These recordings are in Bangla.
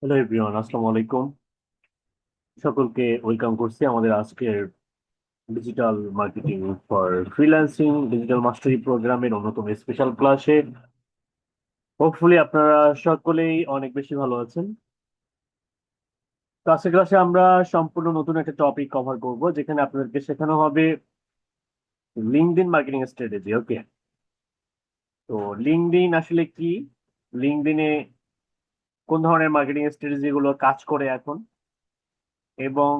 হ্যালো এভরিওয়ান, আসসালামু আলাইকুম। সকলকে ওয়েলকাম করছি আমাদের আজকের digital marketing for freelancing digital mastery প্রোগ্রামের অন্যতম স্পেশাল ক্লাসে। হোপফুলি আপনারা সকলেই অনেক বেশি ভালো আছেন। তো আজকের ক্লাসে আমরা সম্পূর্ণ নতুন একটা টপিক কভার করব, যেখানে আপনাদেরকে শেখানো হবে লিঙ্কডইন মার্কেটিং স্ট্র্যাটেজি। ওকে, তো লিঙ্কডইন আসলে কি, লিঙ্কডইনে কোন ধরনের মার্কেটিং স্ট্র্যাটেজি গুলো কাজ করে এখন, এবং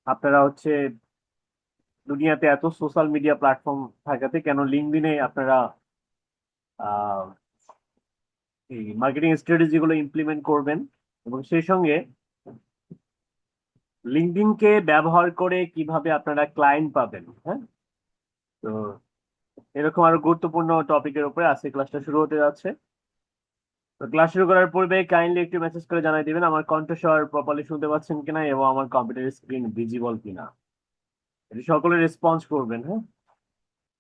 আপনারা দুনিয়াতে এত সোশ্যাল মিডিয়া প্ল্যাটফর্ম থাকাতে কেন লিঙ্কডইনে আপনারা আহ, এই মার্কেটিং স্ট্র্যাটেজি গুলো ইমপ্লিমেন্ট করবেন, এবং সেই সঙ্গে লিঙ্কডইনকে ব্যবহার করে কিভাবে আপনারা ক্লায়েন্ট পাবেন। হ্যাঁ, তো এরকম আরো গুরুত্বপূর্ণ টপিকের উপরে আজকে ক্লাসটা শুরু হতে যাচ্ছে। তো ক্লাস শুরু করার পূর্বে কাইন্ডলি একটু মেসেজ করে জানাই দিবেন আমার কণ্ঠস্বর প্রপারলি শুনতে পাচ্ছেন কিনা এবং আমার কম্পিউটার স্ক্রিন ভিজিবল কিনা। এটি সকলে রেসপন্স করবেন। হ্যাঁ,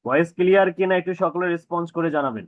ভয়েস ক্লিয়ার কিনা একটু সকলে রেসপন্স করে জানাবেন।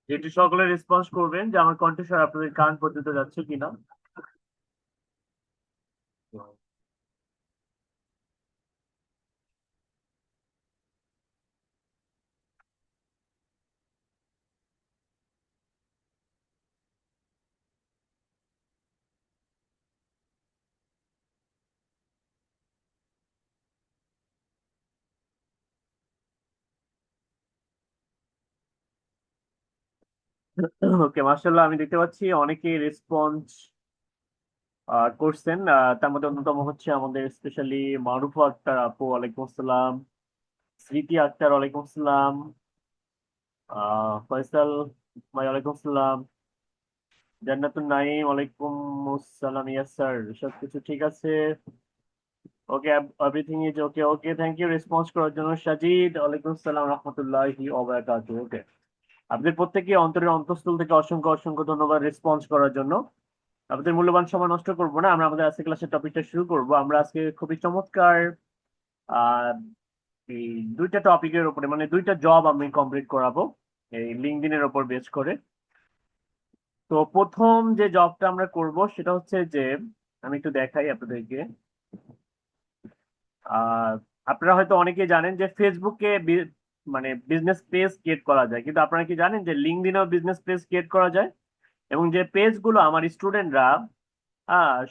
একটু সকলে রেসপন্স করবেন যে আমার কণ্ঠস্বর আপনাদের কান পর্যন্ত যাচ্ছে কিনা। ওকে, মার্শাল্লাহ, আমি দেখতে পাচ্ছি অনেকে রেসপন্স করছেন। তার মধ্যে অন্যতম হচ্ছে আমাদের স্পেশালি মারুফা আক্তার আপু, ওয়ালাইকুম আসসালাম। স্মৃতি আক্তার, ওয়ালাইকুম আসসালাম। ফয়সাল ভাই, ওয়ালাইকুম আসসালাম। জান্নাতুন নাইম, ওয়ালাইকুম আসসালাম। ইয়াস স্যার, সবকিছু ঠিক আছে? Okay, everything is okay. Okay, thank you response করার জন্য। সাজিদ, ওয়ালাইকুম আসসালাম রহমতুল্লাহি ওয়া বারাকাতুহু। ওকে, আপনাদের প্রত্যেককে অন্তরের অন্তঃস্থল থেকে অসংখ্য অসংখ্য ধন্যবাদ রেসপন্স করার জন্য। আপনাদের মূল্যবান সময় নষ্ট করব না, আমরা আমাদের আজকে ক্লাসের টপিকটা শুরু করব। আমরা আজকে খুবই চমৎকার আহ এই দুইটা টপিকের উপরে, মানে দুইটা জব আমি কমপ্লিট করাবো এই লিঙ্কডইনের উপর বেস করে। তো প্রথম যে জবটা আমরা করব সেটা হচ্ছে যে, আমি একটু দেখাই আপনাদেরকে। আহ আপনারা হয়তো অনেকেই জানেন যে ফেসবুকে মানে বিজনেস পেজ ক্রিয়েট করা যায়, কিন্তু আপনারা কি জানেন যে লিঙ্কডইনেও বিজনেস পেজ ক্রিয়েট করা যায়? এবং যে পেজগুলো আমার স্টুডেন্টরা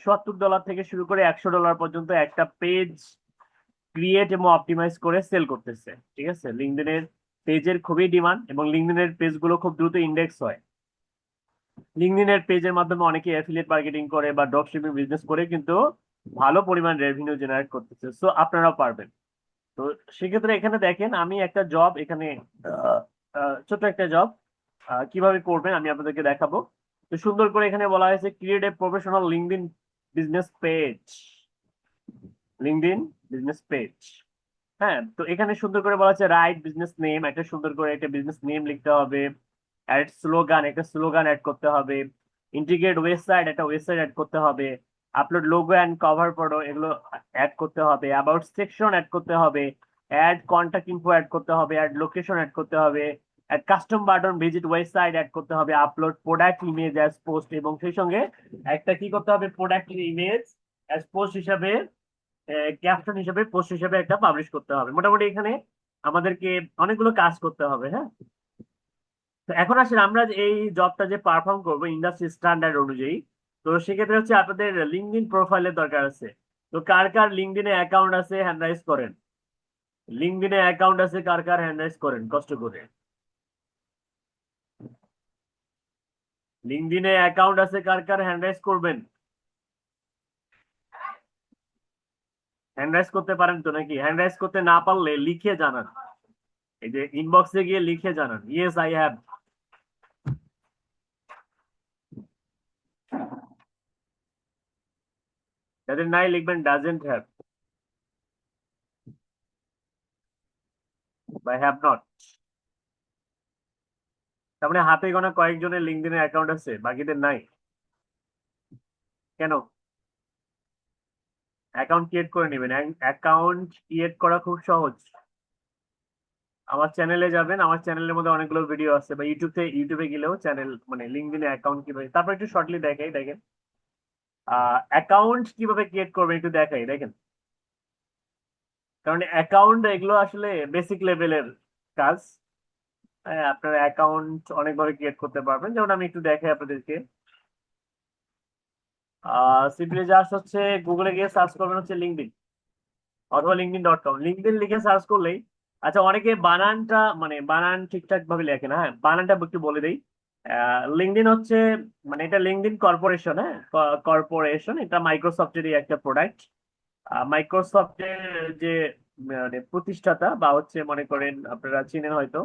$70 থেকে শুরু করে $100 পর্যন্ত একটা পেজ ক্রিয়েট এবং অপটিমাইজ করে সেল করতেছে। ঠিক আছে, লিঙ্কডইনের পেজের খুবই ডিমান্ড এবং লিঙ্কডইনের পেজগুলো খুব দ্রুত ইন্ডেক্স হয়। লিঙ্কডইনের পেজের মাধ্যমে অনেকে অ্যাফিলিয়েট মার্কেটিং করে বা ড্রপ শিপিং বিজনেস করে কিন্তু ভালো পরিমাণ রেভিনিউ জেনারেট করতেছে। সো আপনারাও পারবেন। তো সেক্ষেত্রে এখানে দেখেন, আমি একটা জব এখানে আহ, ছোট একটা জব কিভাবে করবেন আমি আপনাদেরকে দেখাবো। তো সুন্দর করে এখানে বলা হয়েছে create a professional LinkedIn business page. LinkedIn business page. হ্যাঁ, তো এখানে সুন্দর করে বলা আছে রাইট বিজনেস নেম, একটা সুন্দর করে একটা বিজনেস নেম লিখতে হবে। অ্যাড স্লোগান, একটা স্লোগান অ্যাড করতে হবে। ইন্টিগ্রেট ওয়েবসাইট, একটা ওয়েবসাইট অ্যাড করতে হবে। Upload logo and cover photo, এগুলো অ্যাড করতে হবে। অ্যাবাউট সেকশন অ্যাড করতে হবে। অ্যাড কন্টাক্ট ইনফো অ্যাড করতে হবে। অ্যাড লোকেশন অ্যাড করতে হবে। Add custom button, visit website add করতে হবে। Upload product image as post, এবং সেই সঙ্গে একটা কি করতে হবে, প্রোডাক্ট ইমেজ অ্যাজ পোস্ট হিসাবে, ক্যাপশন হিসেবে, পোস্ট হিসেবে একটা পাবলিশ করতে হবে। মোটামুটি এখানে আমাদেরকে অনেকগুলো কাজ করতে হবে। হ্যাঁ, তো এখন আসলে আমরা যে এই জবটা যে পারফর্ম করবো ইন্ডাস্ট্রি স্ট্যান্ডার্ড অনুযায়ী, তো সেক্ষেত্রে হচ্ছে আপনাদের লিঙ্কডইন প্রোফাইলের দরকার আছে। তো কার কার লিঙ্কডইনে অ্যাকাউন্ট আছে হ্যান্ড রাইজ করেন। লিঙ্কডইনে অ্যাকাউন্ট আছে কার কার, হ্যান্ড রাইজ করেন কষ্ট করে। লিঙ্কডইনে অ্যাকাউন্ট আছে কার কার, হ্যান্ড রাইজ করবেন। হ্যান্ড রাইজ করতে পারেন তো নাকি? হ্যান্ড রাইজ করতে না পারলে লিখে জানান, এই যে ইনবক্সে গিয়ে লিখে জানান ইয়েস আই হ্যাভ। যাদের নাই লিখবেন ডাজেন্ট হ্যাভ বা হ্যাভ নট। তার মানে হাতে গোনা কয়েকজনের লিঙ্কডইনের অ্যাকাউন্ট আছে, বাকিদের নাই। কেন? অ্যাকাউন্ট ক্রিয়েট করে নেবেন। অ্যাকাউন্ট ক্রিয়েট করা খুব সহজ। আমার চ্যানেলে যাবেন, আমার চ্যানেলের মধ্যে অনেকগুলো ভিডিও আছে, বা ইউটিউবে গেলেও চ্যানেল মানে লিঙ্কডইনে অ্যাকাউন্ট কিভাবে, তারপর একটু শর্টলি দেখাই দেখেন। অ্যাকাউন্ট কিভাবে ক্রিয়েট করবেন একটু দেখাই দেখেন। কারণ অ্যাকাউন্ট এগুলো আসলে বেসিক লেভেলের কাজ। হ্যাঁ, আপনার অ্যাকাউন্ট অনেকভাবে ক্রিয়েট করতে পারবেন, যেমন আমি একটু দেখাই আপনাদেরকে। সিম্পলি জাস্ট হচ্ছে গুগলে গিয়ে সার্চ করবেন হচ্ছে লিঙ্কডইন, অথবা linkedin.com, লিঙ্কডইন লিখে সার্চ করলেই। আচ্ছা, অনেকে বানানটা মানে বানান ঠিকঠাক ভাবে লেখে না, হ্যাঁ বানানটা একটু বলে দিই। লিঙ্কডইন হচ্ছে মানে এটা লিঙ্কডইন কর্পোরেশন, হ্যাঁ কর্পোরেশন, এটা মাইক্রোসফটেরই একটা প্রোডাক্ট। মাইক্রোসফটের যে মানে প্রতিষ্ঠাতা বা হচ্ছে মনে করেন আপনারা চিনেন হয়তো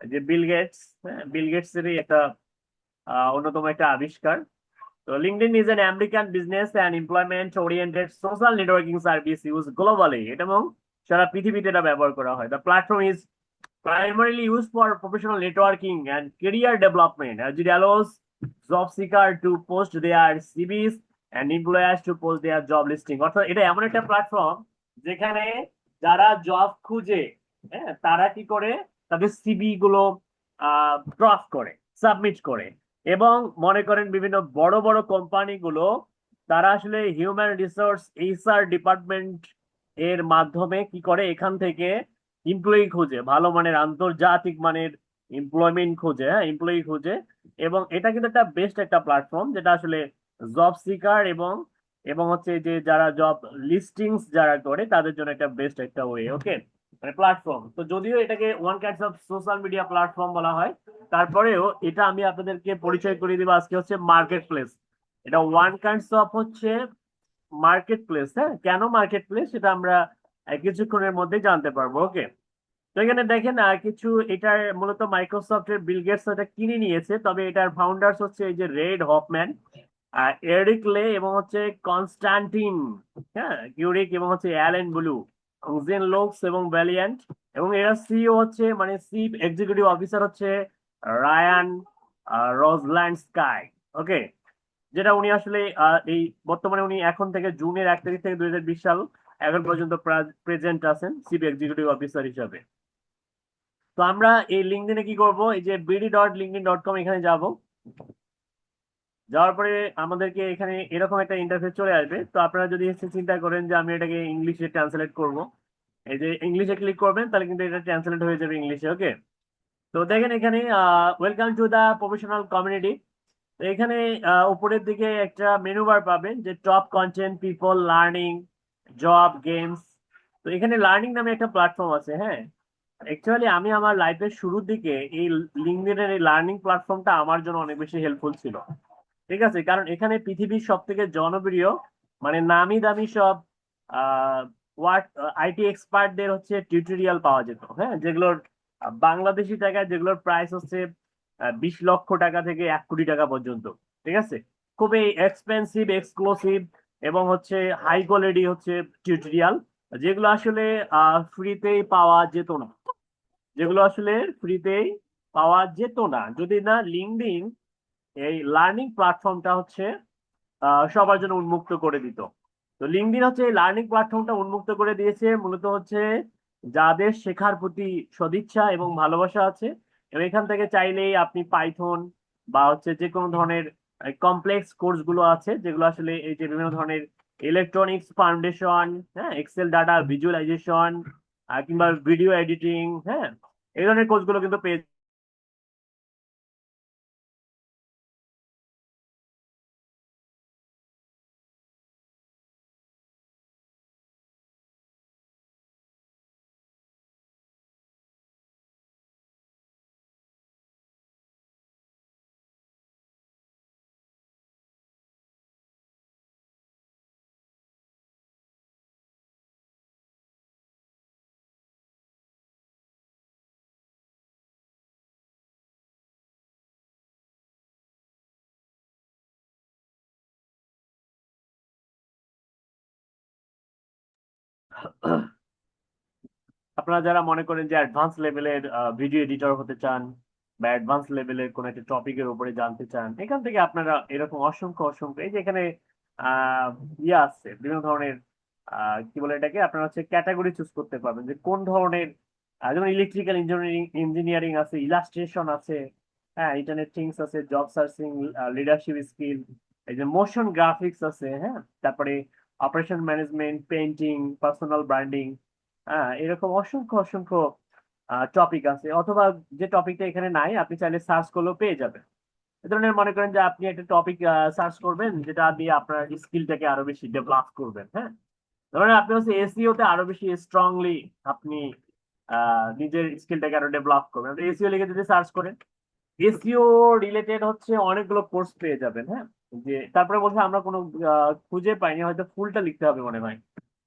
যে বিল গেটস, হ্যাঁ বিল গেটস এরই একটা অন্যতম একটা আবিষ্কার। তো LinkedIn is an American business and employment oriented social networking service used globally, এটা এবং সারা পৃথিবীতে এটা ব্যবহার করা হয়। The platform is primarily used for professional networking and career development, as it allows job seeker to post their CVs and employers to post their job listing। অর্থাৎ এটা এমন একটা প্ল্যাটফর্ম যেখানে যারা জব খুঁজে, হ্যাঁ তারা কি করে তাদের সিভি গুলো ড্রপ করে, সাবমিট করে। এবং মনে করেন বিভিন্ন বড় বড় কোম্পানিগুলো তারা আসলে হিউম্যান রিসোর্স HR ডিপার্টমেন্ট এর মাধ্যমে কি করে এখান থেকে এমপ্লয়ি খুঁজে, ভালো মানের আন্তর্জাতিক মানের এমপ্লয়মেন্ট খুঁজে, হ্যাঁ এমপ্লয়ি খুঁজে। এবং এটা কিন্তু একটা বেস্ট একটা প্ল্যাটফর্ম যেটা আসলে জব সিকার এবং এবং হচ্ছে যে যারা জব লিস্টিংস যারা করে তাদের জন্য একটা বেস্ট একটা ওয়ে, ওকে মানে প্ল্যাটফর্ম। তো যদিও এটাকে one kinds of social media platform বলা হয়, তারপরেও এটা আমি আপনাদেরকে পরিচয় করিয়ে দিব আজকে হচ্ছে মার্কেট প্লেস। এটা ওয়ান কাইন্ডস অফ হচ্ছে মার্কেট প্লেস। হ্যাঁ, কেন মার্কেট প্লেস সেটা আমরা কিছুক্ষণের মধ্যে জানতে পারবো, ওকে। তো এখানে দেখেন কিছু এটার মূলত মাইক্রোসফটের বিল গেটস এটা কিনে নিয়েছে, তবে এটার ফাউন্ডার্স হচ্ছে এই যে রেড হফম্যান, এরিক লে এবং হচ্ছে কনস্টান্টিন, হ্যাঁ কিউরিক এবং হচ্ছে অ্যালেন ব্লু, জেন লোকস এবং ভ্যালিয়ান্ট। এবং এরা সিইও হচ্ছে মানে চিফ এক্সিকিউটিভ অফিসার হচ্ছে রায়ান রোজল্যান্ড স্কাই, ওকে। যেটা উনি আসলে এই বর্তমানে উনি এখন থেকে জুনের 1 তারিখ থেকে 2020 সাল এখন পর্যন্ত প্রেজেন্ট আছেন চিফ এক্সিকিউটিভ অফিসার হিসাবে। তো আমরা এই লিঙ্কডইনে কি করব, এই যে bd.linkedin.com এখানে যাব। যাওয়ার পরে আমাদেরকে এখানে এরকম একটা ইন্টারফেস চলে আসবে। তো আপনারা যদি এসে চিন্তা করেন যে আমি এটাকে ইংলিশে ট্রান্সলেট করব, এই যে ইংলিশে ক্লিক করবেন তাহলে কিন্তু এটা ট্রান্সলেট হয়ে যাবে ইংলিশে, ওকে। তো দেখেন এখানে welcome to the professional community. এখানে উপরের দিকে একটা মেনু বার পাবেন যে top content people learning job games. তো এখানে লার্নিং নামে একটা প্ল্যাটফর্ম আছে, হ্যাঁ। অ্যাকচুয়ালি আমি আমার লাইফের শুরুর দিকে এই লিঙ্কডইনের এই লার্নিং প্ল্যাটফর্মটা আমার জন্য অনেক বেশি হেল্পফুল ছিল, ঠিক আছে। কারণ এখানে পৃথিবীর সব থেকে জনপ্রিয় মানে নামি দামি সব আহ ওয়ার্ড IT এক্সপার্টদের হচ্ছে টিউটোরিয়াল পাওয়া যেত, হ্যাঁ যেগুলোর বাংলাদেশি টাকায় যেগুলোর প্রাইস হচ্ছে 20 লক্ষ টাকা থেকে 1 কোটি টাকা পর্যন্ত, ঠিক আছে। খুবই এক্সপেন্সিভ এক্সক্লুসিভ এবং হচ্ছে হাই কোয়ালিটি হচ্ছে টিউটোরিয়াল, যেগুলো আসলে ফ্রিতেই পাওয়া যেত না, যেগুলো আসলে ফ্রিতেই পাওয়া যেত না যদি না লিঙ্কডইন এই লার্নিং প্ল্যাটফর্মটা হচ্ছে সবার জন্য উন্মুক্ত করে দিত। তো লিঙ্কডইন হচ্ছে এই লার্নিং প্ল্যাটফর্মটা উন্মুক্ত করে দিয়েছে মূলত হচ্ছে যাদের শেখার প্রতি সদিচ্ছা এবং ভালোবাসা আছে। এবং এখান থেকে চাইলেই আপনি পাইথন বা হচ্ছে যে কোনো ধরনের কমপ্লেক্স কোর্স গুলো আছে যেগুলো আসলে এই যে বিভিন্ন ধরনের ইলেকট্রনিক্স ফাউন্ডেশন, হ্যাঁ এক্সেল ডাটা ভিজুয়ালাইজেশন কিংবা ভিডিও এডিটিং, হ্যাঁ এই ধরনের কোর্স গুলো কিন্তু পেয়ে আপনারা যারা মনে করেন যে অ্যাডভান্স লেভেলের ভিডিও এডিটর হতে চান বা অ্যাডভান্স লেভেলের কোন একটা টপিকের উপরে জানতে চান, এখান থেকে আপনারা এরকম অসংখ্য অসংখ্য এই যে এখানে আহ ইয়ে আছে বিভিন্ন ধরনের কি বলে এটাকে, আপনারা হচ্ছে ক্যাটাগরি চুজ করতে পারবেন যে কোন ধরনের যেমন ইলেকট্রিক্যাল ইঞ্জিনিয়ারিং ইঞ্জিনিয়ারিং আছে, ইলাস্ট্রেশন আছে, হ্যাঁ, ইন্টারনেট থিংস আছে, জব সার্চিং, লিডারশিপ স্কিল, এই যে মোশন গ্রাফিক্স আছে, হ্যাঁ, তারপরে operation management, painting, personal branding, হ্যাঁ, এরকম অসংখ্য অসংখ্য টপিক আছে। অথবা যে টপিকটা এখানে নাই আপনি চাইলে সার্চ করলেও পেয়ে যাবেন। এ ধরনের মনে করেন যে আপনি একটা টপিক সার্চ করবেন যেটা দিয়ে আপনার স্কিলটাকে আরো বেশি ডেভেলপ করবেন, হ্যাঁ, ধরেন আপনি হচ্ছে এসইও তে আরো বেশি স্ট্রংলি আপনি নিজের স্কিলটাকে আরো ডেভেলপ করবেন, এসইও লিখে যদি সার্চ করেন এসইও রিলেটেড হচ্ছে অনেকগুলো কোর্স পেয়ে যাবেন, হ্যাঁ। যে তারপরে বলছে আমরা কোনো খুঁজে পাইনি, হয়তো ফুলটা লিখতে হবে মনে হয়,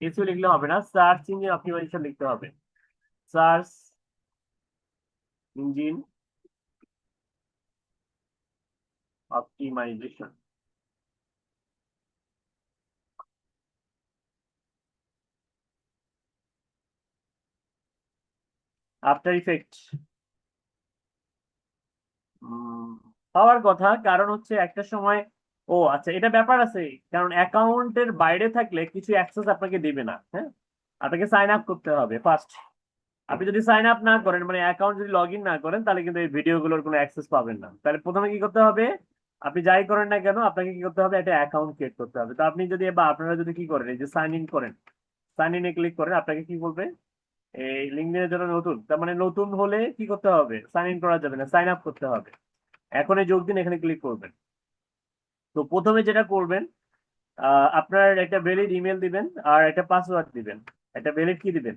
এসইও লিখলে হবে না, সার্চ ইঞ্জিন অপটিমাইজেশন লিখতে হবে, search engine optimisation, after effect পাওয়ার কথা। কারণ হচ্ছে একটা সময়, ও আচ্ছা, এটা ব্যাপার আছে, কারণ অ্যাকাউন্টের বাইরে থাকলে কিছু অ্যাক্সেস আপনাকে দিবে না, হ্যাঁ, আপনাকে সাইন আপ করতে হবে ফার্স্ট। আপনি যদি সাইন আপ না করেন, মানে অ্যাকাউন্ট যদি লগ ইন না করেন, তাহলে কিন্তু এই ভিডিওগুলোর কোনো অ্যাক্সেস পাবেন না। তাহলে প্রথমে কি করতে হবে, আপনি যাই করেন না কেন আপনাকে কি করতে হবে, একটা অ্যাকাউন্ট ক্রিয়েট করতে হবে। তো আপনি যদি, বা আপনারা যদি কি করেন, এই যে সাইন ইন করেন, সাইন ইনে ক্লিক করেন, আপনাকে কি বলবে, এই লিঙ্কডইনের জন্য নতুন, তার মানে নতুন হলে কি করতে হবে, সাইন ইন করা যাবে না, সাইন আপ করতে হবে। এখনই যোগ দিন, এখানে ক্লিক করবেন। তো প্রথমে যেটা করবেন, আপনার একটা ভ্যালিড ইমেল দিবেন আর একটা পাসওয়ার্ড দিবেন। একটা ভ্যালিড কি দিবেন,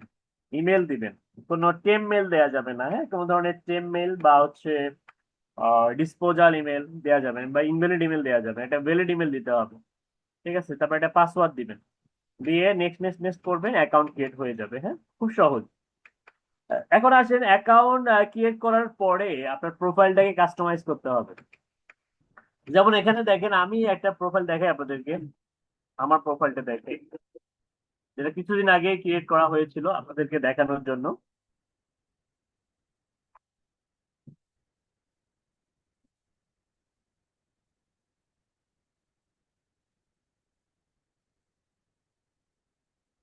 ইমেল দিবেন। কোনো টেম মেল দেওয়া যাবে না, হ্যাঁ, কোনো ধরনের টেম মেল বা হচ্ছে ডিসপোজাল ইমেল দেওয়া যাবে না, বা ইনভ্যালিড ইমেল দেওয়া যাবে না, একটা ভ্যালিড ইমেল দিতে হবে। ঠিক আছে, তারপর একটা পাসওয়ার্ড দিবেন, দিয়ে নেক্সট নেক্সট নেক্সট করবেন, অ্যাকাউন্ট ক্রিয়েট হয়ে যাবে, হ্যাঁ, খুব সহজ। এখন আসেন, অ্যাকাউন্ট ক্রিয়েট করার পরে আপনার প্রোফাইলটাকে কাস্টমাইজ করতে হবে। যেমন এখানে দেখেন, আমি একটা প্রোফাইল দেখাই আপনাদেরকে, আমার প্রোফাইলটা দেখে, যেটা কিছুদিন আগে ক্রিয়েট করা হয়েছিল আপনাদেরকে দেখানোর জন্য।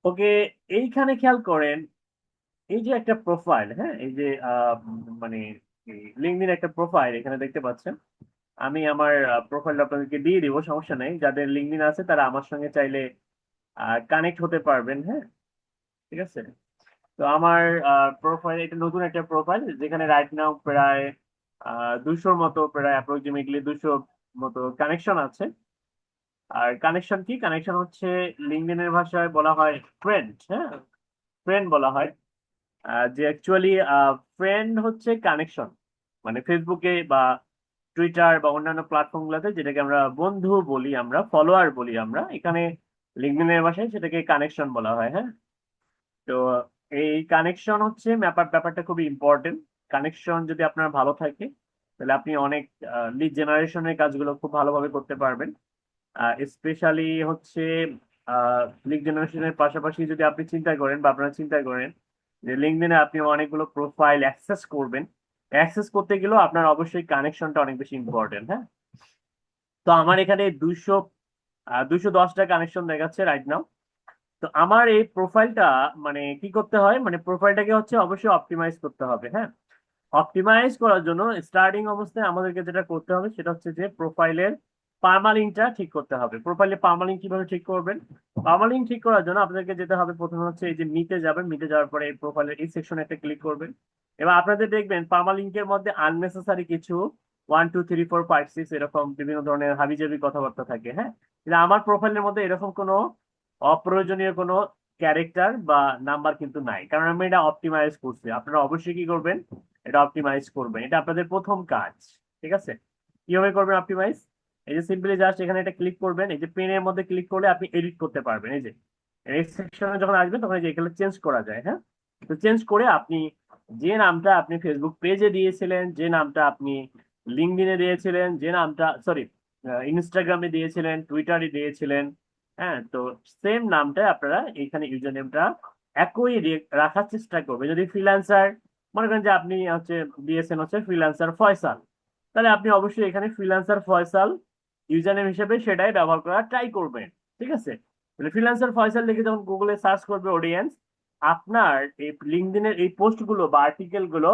ওকে, এইখানে খেয়াল করেন, এই যে একটা প্রোফাইল, হ্যাঁ, এই যে মানে লিঙ্কডইন একটা প্রোফাইল এখানে দেখতে পাচ্ছেন। আমি আমার প্রোফাইলটা আপনাদেরকে দিয়ে দিব, সমস্যা নেই। যাদের লিঙ্কডইন আছে তারা আমার সঙ্গে চাইলে কানেক্ট হতে পারবেন, হ্যাঁ, ঠিক আছে। তো আমার প্রোফাইল, এটা নতুন একটা প্রোফাইল যেখানে রাইট নাও প্রায় 200 মতো, প্রায় অ্যাপ্রক্সিমেটলি 200 মতো কানেকশন আছে। আর কানেকশন কি, কানেকশন হচ্ছে লিঙ্কডইনের ভাষায় বলা হয় ফ্রেন্ড, হ্যাঁ, ফ্রেন্ড বলা হয়। যে অ্যাকচুয়ালি ফ্রেন্ড হচ্ছে কানেকশন, মানে ফেসবুকে বা টুইটার বা অন্যান্য প্ল্যাটফর্ম গুলোতে যেটাকে আমরা বন্ধু বলি, আমরা ফলোয়ার বলি, আমরা এখানে লিঙ্কডইনের ভাষায় সেটাকে কানেকশন বলা হয়, হ্যাঁ। তো এই কানেকশন হচ্ছে ব্যাপারটা খুবই ইম্পর্টেন্ট। কানেকশন যদি আপনার ভালো থাকে, তাহলে আপনি অনেক লিড জেনারেশনের কাজগুলো খুব ভালোভাবে করতে পারবেন। স্পেশালি হচ্ছে লিড জেনারেশনের পাশাপাশি যদি আপনি চিন্তা করেন বা আপনারা চিন্তা করেন যে লিঙ্কডইনে আপনি অনেকগুলো প্রোফাইল অ্যাক্সেস করবেন, অ্যাক্সেস করতে গেলেও আপনার অবশ্যই কানেকশনটা অনেক বেশি ইম্পর্টেন্ট, হ্যাঁ। তো আমার এখানে 210টা কানেকশন দেখাচ্ছে রাইট নাও। তো আমার এই প্রোফাইলটা, মানে কি করতে হয়, মানে প্রোফাইলটাকে হচ্ছে অবশ্যই অপটিমাইজ করতে হবে, হ্যাঁ। অপটিমাইজ করার জন্য স্টার্টিং অবস্থায় আমাদেরকে যেটা করতে হবে সেটা হচ্ছে যে প্রোফাইলের পার্মালিংকটা ঠিক করতে হবে। প্রোফাইলে পার্মালিংক কিভাবে ঠিক করবেন, পার্মালিংক ঠিক করার জন্য আপনাদেরকে যেতে হবে, প্রথমে হচ্ছে এই যে মিটে যাবেন, মিটে যাওয়ার পরে এই প্রোফাইলের এই সেকশনে একটা ক্লিক করবেন। এবার আপনাদের দেখবেন পার্মালিংকের মধ্যে আননেসেসারি কিছু 1 2 3 4 5 6 এরকম বিভিন্ন ধরনের হাবিজাবি কথাবার্তা থাকে, হ্যাঁ। কিন্তু আমার প্রোফাইলের মধ্যে এরকম কোনো অপ্রয়োজনীয় কোনো ক্যারেক্টার বা নাম্বার কিন্তু নাই, কারণ আমি এটা অপটিমাইজ করছি। আপনারা অবশ্যই কি করবেন, এটা অপটিমাইজ করবেন, এটা আপনাদের প্রথম কাজ। ঠিক আছে, কিভাবে করবেন অপটিমাইজ, এই যে সিম্পলি জাস্ট এখানে এটা ক্লিক করবেন, এই যে পেনের মধ্যে ক্লিক করলে আপনি এডিট করতে পারবেন। এই যে এই সেকশনে যখন আসবেন তখন এই যে এখানে চেঞ্জ করা যায়, হ্যাঁ। তো চেঞ্জ করে আপনি যে নামটা আপনি ফেসবুক পেজে দিয়েছিলেন, যে নামটা আপনি লিঙ্কডইনে দিয়েছিলেন, যে নামটা, সরি, ইনস্টাগ্রামে দিয়েছিলেন, টুইটারে দিয়েছিলেন, হ্যাঁ, তো সেম নামটা আপনারা এখানে ইউজার নেমটা রাখার চেষ্টা করবে। যদি ফ্রিল্যান্সার মনে করেন যে আপনি হচ্ছে দিয়েছেন হচ্ছে ফ্রিল্যান্সার ফয়সাল, তাহলে আপনি অবশ্যই এখানে ফ্রিল্যান্সার ফয়সাল ইউজার নেম হিসেবে সেটাই ব্যবহার করার ট্রাই করবেন। ঠিক আছে? তাহলে ফ্রিল্যান্সার ফয়সাল লিখে যখন গুগলে সার্চ করবে অডিয়েন্স, আপনার এই লিঙ্কডইনের এই পোস্ট গুলো বা আর্টিকেল গুলো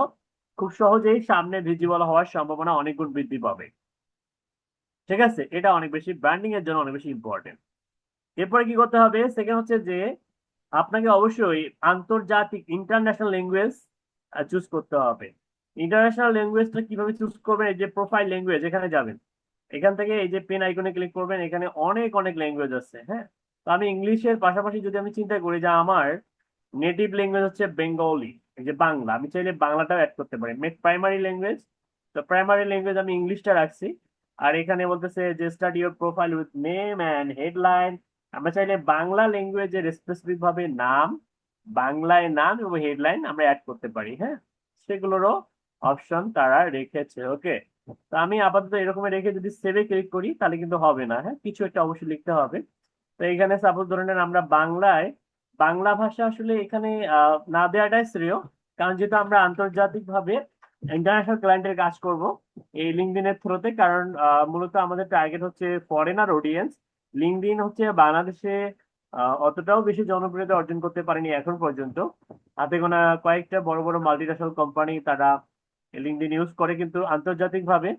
খুব সহজেই সামনে ভিজিবল হওয়ার সম্ভাবনা অনেক গুণ বৃদ্ধি পাবে। ঠিক আছে? এটা অনেক বেশি ব্র্যান্ডিং এর জন্য অনেক বেশি ইম্পর্টেন্ট। এরপরে কি করতে হবে, সেকেন্ড হচ্ছে যে আপনাকে অবশ্যই আন্তর্জাতিক ইন্টারন্যাশনাল ল্যাঙ্গুয়েজ চুজ করতে হবে। ইন্টারন্যাশনাল ল্যাঙ্গুয়েজটা কিভাবে চুজ করবেন, এই যে প্রোফাইল ল্যাঙ্গুয়েজ এখানে যাবেন, এখান থেকে এই যে পেন আইকনে ক্লিক করবেন, এখানে অনেক অনেক ল্যাঙ্গুয়েজ আছে। হ্যাঁ, তো আমি ইংলিশের পাশাপাশি যদি আমি চিন্তা করি যে আমার নেটিভ ল্যাঙ্গুয়েজ হচ্ছে বেঙ্গলি, এই যে বাংলা, আমি চাইলে বাংলাটাও অ্যাড করতে পারি প্রাইমারি ল্যাঙ্গুয়েজ। তো প্রাইমারি ল্যাঙ্গুয়েজ আমি ইংলিশটা রাখছি। আর এখানে বলতেছে যে study your profile with name and headline. আমরা চাইলে বাংলা ল্যাঙ্গুয়েজের স্পেসিফিক ভাবে নাম, বাংলায় নাম এবং হেডলাইন আমরা অ্যাড করতে পারি। হ্যাঁ, সেগুলোরও অপশন তারা রেখেছে। ওকে, তো আমি আপাতত এরকম রেখে যদি সেভে ক্লিক করি তাহলে কিন্তু হবে না। হ্যাঁ, কিছু একটা অবশ্যই লিখতে হবে। তো এখানে সাপোজ ধরে নেন আমরা বাংলায়, বাংলা ভাষা আসলে এখানে না দেওয়াটাই শ্রেয়, কারণ যেহেতু আমরা আন্তর্জাতিক ভাবে ইন্টারন্যাশনাল ক্লায়েন্টের কাজ করব এই লিঙ্কডইনের থ্রুতে, কারণ মূলত আমাদের টার্গেট হচ্ছে ফরেনার অডিয়েন্স। লিঙ্কডইন হচ্ছে বাংলাদেশে অতটাও বেশি জনপ্রিয়তা অর্জন করতে পারেনি এখন পর্যন্ত। হাতে গোনা কয়েকটা বড় বড় মাল্টিন্যাশনাল কোম্পানি তারা লিঙ্কডইন ইউজ করে, কিন্তু আন্তর্জাতিক ভাবে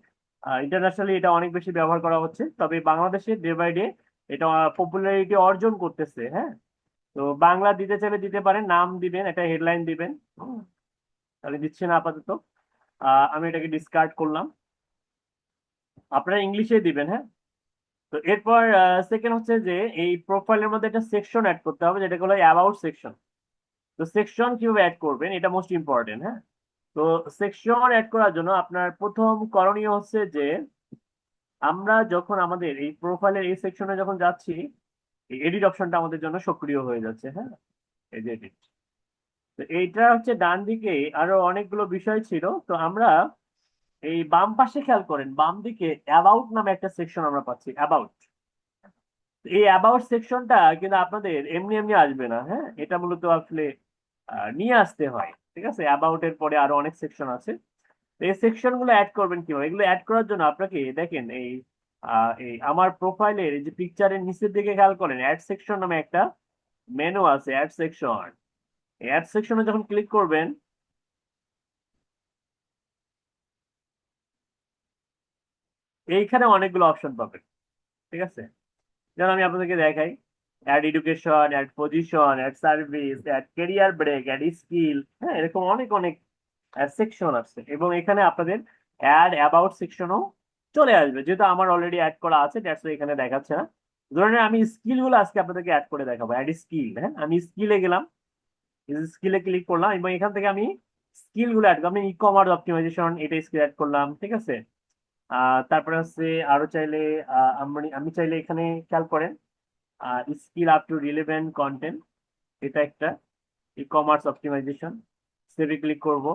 ইন্টারন্যাশনালি এটা অনেক বেশি ব্যবহার করা হচ্ছে। তবে বাংলাদেশে ডে বাই ডে এটা পপুলারিটি অর্জন করতেছে। হ্যাঁ, তো বাংলা দিতে চাইলে দিতে পারেন, নাম দিবেন, একটা হেডলাইন দিবেন। তাহলে দিচ্ছি না আপাতত, আমি এটাকে ডিসকার্ড করলাম। আপনারা ইংলিশে দিবেন। হ্যাঁ, তো এরপর সেকেন্ড হচ্ছে যে এই প্রোফাইলের মধ্যে একটা সেকশন অ্যাড করতে হবে, যেটা হলো অ্যাবাউট সেকশন। তো সেকশন কিভাবে অ্যাড করবেন এটা মোস্ট ইম্পর্টেন্ট। হ্যাঁ, তো সেকশন অ্যাড করার জন্য আপনার প্রথম করণীয় হচ্ছে যে আমরা যখন আমাদের এই প্রোফাইলের এই সেকশনে যখন যাচ্ছি, এই এডিট অপশনটা আমাদের জন্য সক্রিয় হয়ে যাচ্ছে। হ্যাঁ, এই যে edit। তো এইটা হচ্ছে ডান দিকে আরো অনেকগুলো বিষয় ছিল, তো আমরা এই বাম পাশে খেয়াল করেন, বাম দিকে অ্যাবাউট নামে একটা সেকশন আমরা পাচ্ছি, অ্যাবাউট। এই অ্যাবাউট সেকশনটা কিন্তু আপনাদের এমনি এমনি আসবে না। হ্যাঁ, এটা মূলত আসলে নিয়ে আসতে হয়। ঠিক আছে, অ্যাবাউট এর পরে আরো অনেক সেকশন আছে। তো এই সেকশন গুলো অ্যাড করবেন কিভাবে, এগুলো অ্যাড করার জন্য আপনাকে দেখেন এই আমার প্রোফাইলের এই যে পিকচারের নিচের দিকে খেয়াল করেন, অ্যাড সেকশন নামে একটা মেনু আছে, অ্যাড সেকশন। অ্যাড সেকশনে যখন ক্লিক করবেন, এইখানে অনেকগুলো অপশন পাবেন। ঠিক আছে, যেমন আমি আপনাদেরকে দেখাই, add education, add position, add service, add career break, add skill. হ্যাঁ, এরকম অনেক অনেক সেকশন আছে, এবং এখানে আপনাদের অ্যাড অ্যাবাউট সেকশনও চলে আসবে। যেহেতু আমার অলরেডি অ্যাড করা আছে, দ্যাটস এখানে দেখাচ্ছে না। ধরুন আমি স্কিল গুলো আজকে আপনাদেরকে অ্যাড করে দেখাবো, অ্যাড স্কিল। হ্যাঁ, আমি স্কিলে গেলাম, স্কিলে ক্লিক করলাম এবং এখান থেকে আমি স্কিল গুলো অ্যাড, আমি ই কমার্স অপটিমাইজেশন এটা স্কিল অ্যাড করলাম। ঠিক আছে, তারপরে হচ্ছে আরো চাইলে আমি আমি চাইলে এখানে খেয়াল করেন skill up to relevant content, এটা একটা ই কমার্স অপটিমাইজেশন। সেভে ক্লিক করব।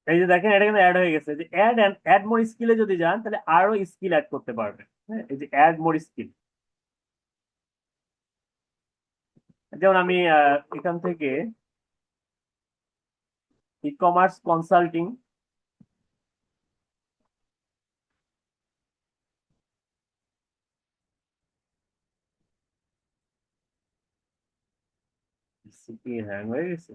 এই যে দেখেন, এটা কিন্তু অ্যাড হয়ে গেছে। যে অ্যাড মোর স্কিলে যদি যান তাহলে আরো স্কিল অ্যাড করতে পারবেন। হ্যাঁ, এই যে অ্যাড মোর স্কিল, যেমন আমি এখান থেকে e commerce consulting, CP hang হয়ে গেছে।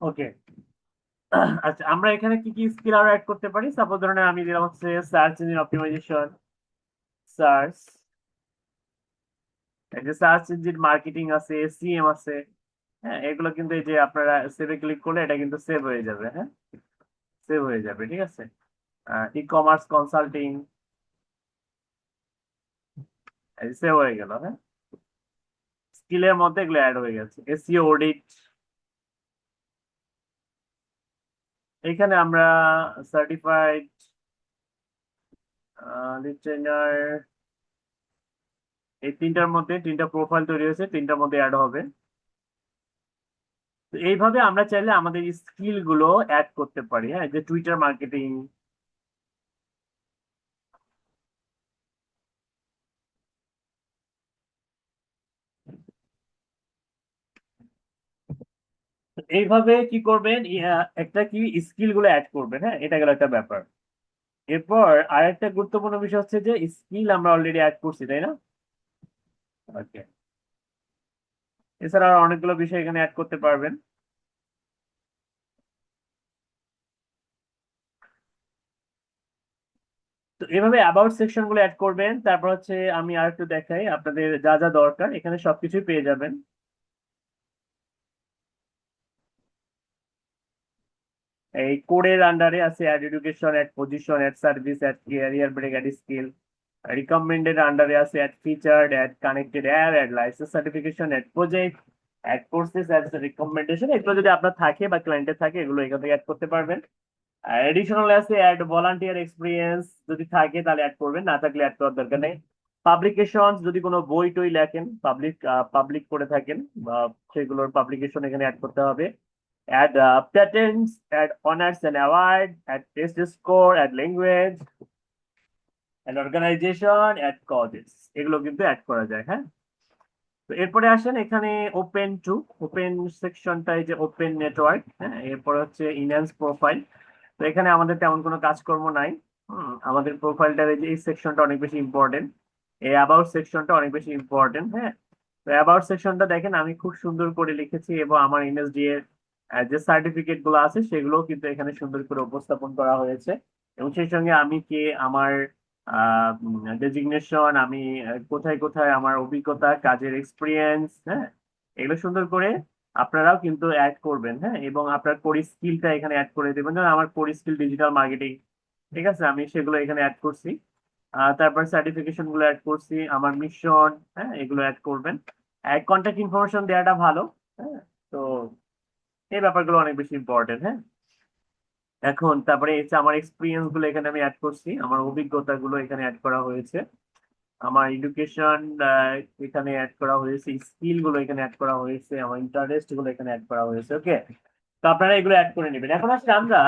ওকে। আচ্ছা, আমরা এখানে কি কি স্কিল আরো অ্যাড করতে পারি? সাপোজ ধরুন আমি দিলাম হচ্ছে সার্চ ইঞ্জিন অপটিমাইজেশন, সার্চ, এই যে সার্চ ইঞ্জিন মার্কেটিং আছে, সিএম আছে। হ্যাঁ, এগুলো কিন্তু এই যে আপনারা সেভে ক্লিক করলে এটা কিন্তু সেভ হয়ে যাবে। হ্যাঁ, সেভ হয়ে যাবে, ঠিক আছে। ই কমার্স কনসাল্টিং, সেভ হয়ে গেল। হ্যাঁ, স্কিলের মধ্যে এগুলো অ্যাড হয়ে গেছে। এসইও অডিট, এখানে আমরা সার্টিফাইড লিড ট্রেনার, এই তিনটার মধ্যে তিনটা প্রোফাইল তৈরি হয়েছে, তিনটার মধ্যে অ্যাড হবে। তো এইভাবে আমরা চাইলে আমাদের স্কিল গুলো অ্যাড করতে পারি। হ্যাঁ, যে টুইটার মার্কেটিং, এইভাবে কি করবেন, একটা কি স্কিল গুলো অ্যাড করবেন। হ্যাঁ, এটা গেল একটা ব্যাপার। এরপর আরেকটা গুরুত্বপূর্ণ বিষয় হচ্ছে যে স্কিল আমরা অলরেডি অ্যাড করছি, তাই না? ওকে। এছাড়া আর অনেকগুলো বিষয় এখানে অ্যাড করতে পারবেন। তো এভাবে অ্যাবাউট সেকশন গুলো অ্যাড করবেন। তারপর হচ্ছে আমি আর একটু দেখাই আপনাদের যা যা দরকার, এখানে সবকিছুই পেয়ে যাবেন। এই কোডের আন্ডারে আছে add education, add position, add service, add career break, add skill. Recommended আন্ডারে আছে add featured, add connected, add licence certification, add project, add courses, add recommendation. এগুলো যদি আপনার থাকে বা ক্লায়েন্টের থাকে, এগুলো এখান থেকে অ্যাড করতে পারবেন। এডিশনাল আছে অ্যাড ভলান্টিয়ার এক্সপিরিয়েন্স, যদি থাকে তাহলে অ্যাড করবেন, না থাকলে অ্যাড করার দরকার নেই। পাবলিকেশন, যদি কোনো বই টই লেখেন, পাবলিক করে থাকেন বা সেগুলোর পাবলিকেশন এখানে অ্যাড করতে হবে। Add patents, add honours and award, add test score, add language, add organisation, add causes. এগুলো কিন্তু অ্যাড করা যায়। হ্যাঁ, তো এরপরে আসেন এখানে ওপেন টু, ওপেন সেকশনটাই যে ওপেন নেটওয়ার্ক। হ্যাঁ, এরপর হচ্ছে ইনহ্যান্স প্রোফাইল। তো এখানে আমাদের তেমন কোনো কাজকর্ম নাই। আমাদের প্রোফাইলটার এই যে এই সেকশনটা অনেক বেশি ইম্পর্টেন্ট, এই অ্যাবাউট সেকশনটা অনেক বেশি ইম্পর্টেন্ট। হ্যাঁ, তো অ্যাবাউট সেকশনটা দেখেন আমি খুব সুন্দর করে লিখেছি, এবং আমার এনএসডি এর যে সার্টিফিকেট গুলো আছে সেগুলোও কিন্তু এখানে সুন্দর করে উপস্থাপন করা হয়েছে। এবং সেই সঙ্গে আমি কে, আমার ডেজিগনেশন, আমি কোথায় কোথায় আমার অভিজ্ঞতা, কাজের এক্সপিরিয়েন্স। হ্যাঁ, এগুলো সুন্দর করে আপনারাও কিন্তু অ্যাড করবেন। হ্যাঁ, এবং আপনার কোর স্কিলটা এখানে অ্যাড করে দেবেন। যেমন আমার কোর স্কিল ডিজিটাল মার্কেটিং, ঠিক আছে, আমি সেগুলো এখানে অ্যাড করছি। তারপর সার্টিফিকেশন গুলো অ্যাড করছি, আমার মিশন। হ্যাঁ, এগুলো অ্যাড করবেন। কন্ট্যাক্ট ইনফরমেশন দেওয়াটা ভালো। হ্যাঁ, তো এই ব্যাপারগুলো অনেক বেশি ইম্পর্টেন্ট। হ্যাঁ, এখন তারপরে হচ্ছে আমার এক্সপিরিয়েন্স গুলো এখানে আমি অ্যাড করছি, আমার অভিজ্ঞতা গুলো এখানে অ্যাড করা হয়েছে, আমার এডুকেশন এখানে অ্যাড করা হয়েছে, স্কিল গুলো এখানে অ্যাড করা হয়েছে, আমার ইন্টারেস্ট গুলো এখানে অ্যাড করা হয়েছে। ওকে, তো আপনারা এগুলো অ্যাড করে নেবেন। এখন আসলে আমরা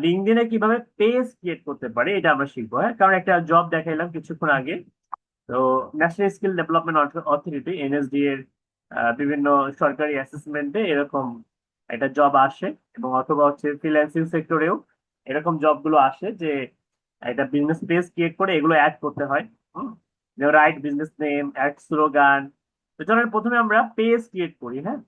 লিঙ্কডইনে কিভাবে পেজ ক্রিয়েট করতে পারি এটা আমরা শিখবো। হ্যাঁ, কারণ একটা জব দেখাইলাম কিছুক্ষণ আগে। তো national skill development authority, NSD এর বিভিন্ন সরকারি অ্যাসেসমেন্টে এরকম একটা জব আসে, এবং অথবা হচ্ছে ফ্রিল্যান্সিং সেক্টরেও এরকম জব গুলো আসে যে একটা বিজনেস পেজ ক্রিয়েট করে এগুলো অ্যাড করতে হয়। হুম, যেমন write business name, add slogan. তো চলেন প্রথমে আমরা পেজ ক্রিয়েট করি। হ্যাঁ,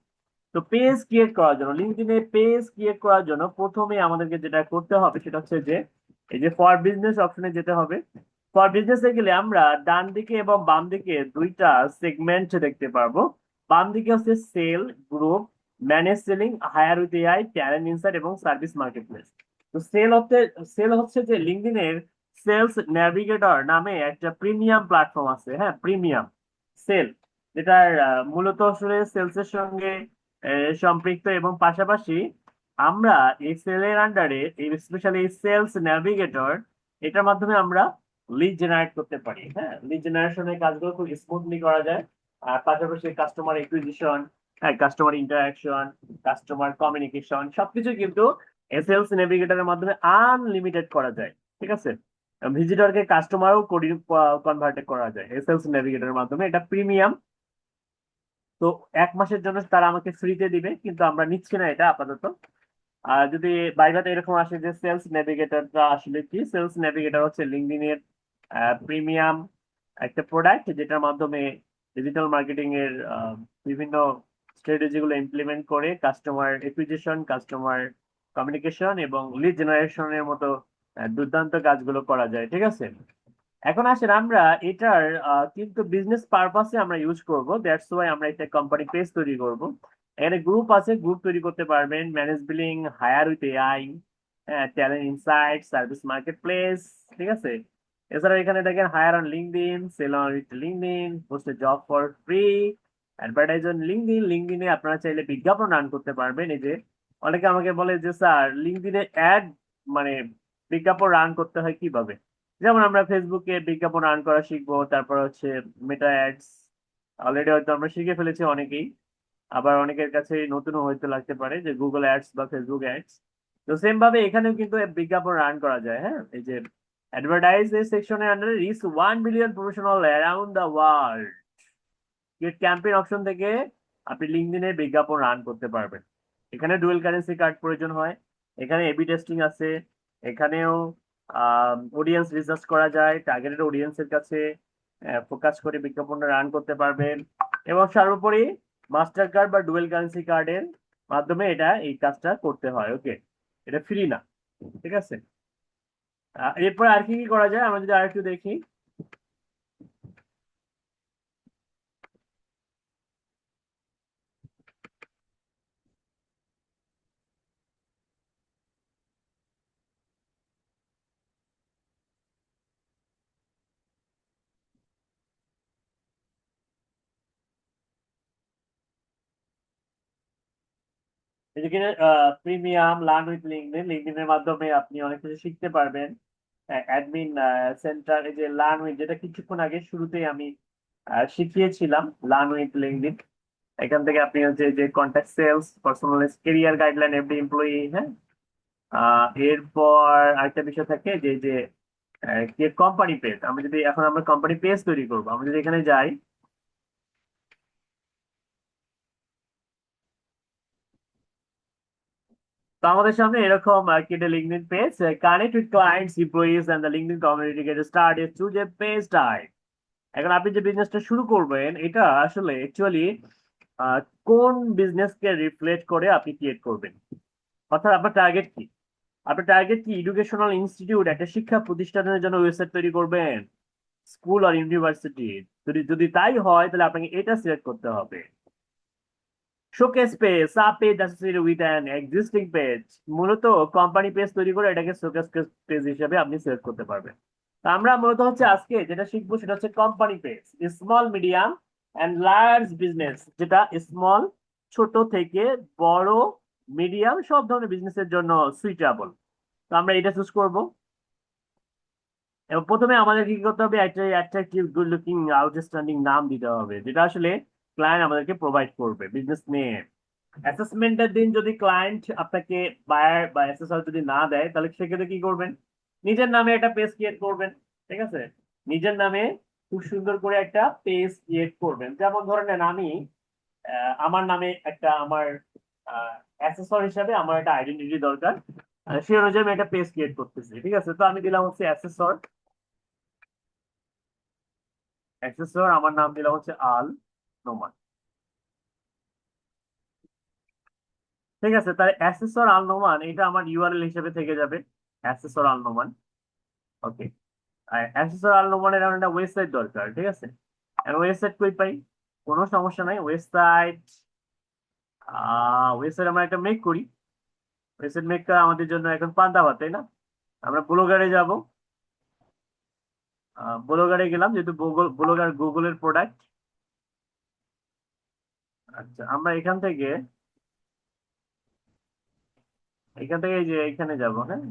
তো পেজ ক্রিয়েট করার জন্য, লিঙ্কডইনে পেজ ক্রিয়েট করার জন্য প্রথমে আমাদেরকে যেটা করতে হবে সেটা হচ্ছে যে এই যে ফর বিজনেস অপশনে যেতে হবে। ফর বিজনেসে গেলে আমরা ডান দিকে এবং বাম দিকে দুইটা সেগমেন্ট দেখতে পারবো। বাম দিকে হচ্ছে sell, group, manage selling, hire with AI, talent insight এবং সার্ভিস মার্কেটপ্লেস। তো সেল হচ্ছে যে লিঙ্কডইনের সেলস ন্যাভিগেটর নামে একটা প্রিমিয়াম প্ল্যাটফর্ম আছে। হ্যাঁ, প্রিমিয়াম সেল, যেটার মূলত আসলে সেলস এর সঙ্গে সম্পৃক্ত, এবং পাশাপাশি আমরা এই সেলের আন্ডারে এই স্পেশালি সেলস ন্যাভিগেটর, এটার মাধ্যমে আমরা লিড জেনারেট করতে পারি। হ্যাঁ, লিড জেনারেশনের কাজগুলো খুব স্মুথলি করা যায়। আর পাশাপাশি কাস্টমার একুইজিশন, হ্যাঁ, কাস্টমার ইন্টারাকশন, কাস্টমার কমিউনিকেশন সবকিছু কিন্তু সেলস নেভিগেটরের মাধ্যমে আনলিমিটেড করা যায়। ঠিক আছে, ভিজিটরকে কাস্টমারও কনভার্ট করা যায় সেলস নেভিগেটরের মাধ্যমে। এটা প্রিমিয়াম। তো 1 মাসের জন্য তারা আমাকে ফ্রিতে দিবে, কিন্তু আমরা নিচ্ছি না এটা আপাতত। আর যদি বাইবাতে এরকম আসে যে সেলস নেভিগেটরটা আসলে কি, সেলস নেভিগেটর হচ্ছে লিঙ্কডইন এর প্রিমিয়াম একটা প্রোডাক্ট, যেটার মাধ্যমে ডিজিটাল মার্কেটিং এর বিভিন্ন স্ট্র্যাটেজি গুলো ইমপ্লিমেন্ট করে কাস্টমার একুইজিশন, কাস্টমার কমিউনিকেশন এবং লিড জেনারেশনের মতো দুর্দান্ত কাজগুলো করা যায়। ঠিক আছে, এখন আসেন আমরা এটার কিন্তু বিজনেস পারপাসে আমরা ইউজ করব। দ্যাটস ওয়াই আমরা একটা কোম্পানি পেজ তৈরি করব। এখানে গ্রুপ আছে, গ্রুপ তৈরি করতে পারবেন, manage billing, hire with AI, talent insight, service market place. ঠিক আছে, এছাড়া এখানে দেখেন hire on LinkedIn, sell on with LinkedIn, post a job for free, advertise on LinkedIn. লিঙ্কডইনে আপনারা চাইলে বিজ্ঞাপন রান করতে পারবেন। এই যে অনেকে আমাকে বলে যে স্যার লিঙ্কডইনে অ্যাড মানে বিজ্ঞাপন রান করতে হয় কিভাবে। যেমন আমরা ফেসবুকে বিজ্ঞাপন রান করা শিখবো, তারপর হচ্ছে মেটা অ্যাডস অলরেডি হয়তো আমরা শিখে ফেলেছি অনেকেই, আবার অনেকের কাছে নতুনও হয়তো লাগতে পারে যে গুগল অ্যাডস বা ফেসবুক অ্যাডস। তো সেম ভাবে এখানেও কিন্তু বিজ্ঞাপন রান করা যায়। হ্যাঁ, এই যে অ্যাডভার্টাইজ এই সেকশনের আন্ডারে reach 1 billion professional around the world. Get campaign option থেকে আপনি লিঙ্কডইনে বিজ্ঞাপন রান করতে পারবেন। এখানে ডুয়েল কারেন্সি কার্ড প্রয়োজন হয়, এখানে এবি টেস্টিং আছে, এখানেও অডিয়েন্স রিসার্চ করা যায়, টার্গেটেড অডিয়েন্সের কাছে ফোকাস করে বিজ্ঞাপনটা রান করতে পারবেন। এবং সর্বোপরি মাস্টার কার্ড বা ডুয়েল কারেন্সি কার্ডের মাধ্যমে এটা এই কাজটা করতে হয়। ওকে, এটা ফ্রি না। ঠিক আছে, এরপর আর কি কি করা যায় আমরা যদি আরেকটু দেখি। এই যে কিনা প্রিমিয়াম লার্ন উইথ লিঙ্কডইন, লিঙ্কডইনের মাধ্যমে আপনি অনেক কিছু শিখতে পারবেন। অ্যাডমিন সেন্টার, এই যে লার্ন উইথ, যেটা কিছুক্ষণ আগে শুরুতেই আমি শিখিয়েছিলাম, লার্ন উইথ লিঙ্কডইন। এখান থেকে আপনি হচ্ছে যে contact sales, personalise career guideline every employee. হ্যাঁ, এরপর আরেকটা বিষয় থাকে যে যে কোম্পানি পেজ। আমি যদি এখন আমরা কোম্পানি পেজ তৈরি করবো, আমরা যদি এখানে যাই, তো আমাদের সামনে এরকম কি একটা LinkedIn page, connect with clients, employees and the LinkedIn community, get started, choose a page type. এখন আপনি যে বিজনেসটা শুরু করবেন এটা আসলে অ্যাকচুয়ালি কোন বিজনেসকে রিফ্লেক্ট করে আপনি ক্রিয়েট করবেন, অর্থাৎ আপনার টার্গেট কি। আপনার টার্গেট কি এডুকেশনাল ইনস্টিটিউট, একটা শিক্ষা প্রতিষ্ঠানের জন্য ওয়েবসাইট তৈরি করবেন, স্কুল আর ইউনিভার্সিটি? যদি যদি তাই হয় তাহলে আপনাকে এটা সিলেক্ট করতে হবে। Showcase page, sub page associated with an existing page, মূলত কোম্পানি পেজ তৈরি করে এটাকে শোকেস পেজ হিসেবে আপনি সিলেক্ট করতে পারবেন। তো আমরা মূলত হচ্ছে আজকে যেটা শিখবো সেটা হচ্ছে company page, small medium and large business, যেটা স্মল ছোট থেকে বড়, মিডিয়াম সব ধরনের বিজনেসের জন্য সুইটেবল। তো আমরা এটা চুজ করব। এবং প্রথমে আমাদের কি করতে হবে, একটা অ্যাট্রাকটিভ গুড লুকিং আউটস্ট্যান্ডিং নাম দিতে হবে, যেটা আসলে ক্লায়েন্ট আমাদেরকে প্রোভাইড করবে। বিজনেস নেম, অ্যাসেসমেন্টের দিন যদি ক্লায়েন্ট আপনাকে বায়ার বা অ্যাসেসর যদি না দেয় তাহলে সেক্ষেত্রে কি করবেন, নিজের নামে একটা পেজ ক্রিয়েট করবেন। ঠিক আছে, নিজের নামে খুব সুন্দর করে একটা পেজ ক্রিয়েট করবেন। যেমন ধরে নেন আমি আমার নামে একটা, আমার অ্যাসেসর হিসাবে আমার একটা আইডেন্টিটি দরকার, সেই অনুযায়ী আমি একটা পেজ ক্রিয়েট করতেছি। ঠিক আছে, তো আমি দিলাম হচ্ছে অ্যাসেসর। অ্যাক্সেসর আমার নাম দিলাম হচ্ছে আল নোমান। ঠিক আছে, তাহলে অ্যাক্সেসর আল নোমান এটা আমার ইউআরএল হিসেবে থেকে যাবে, অ্যাক্সেসর আল নোমান। ওকে, অ্যাক্সেসর আল নোমানের আমার একটা ওয়েবসাইট দরকার। ঠিক আছে, ওয়েবসাইট কই পাই, কোনো সমস্যা নাই, ওয়েবসাইট ওয়েবসাইট আমরা একটা মেক করি। ওয়েবসাইট মেক করা আমাদের জন্য এখন পান্তা ভাত, তাই না? আমরা ব্লগারে যাব, ব্লগারে গেলাম, যেহেতু গুগল ব্লগার গুগলের প্রোডাক্ট। আচ্ছা, আমরা এখান থেকে এই যে এখানে যাব। হ্যাঁ,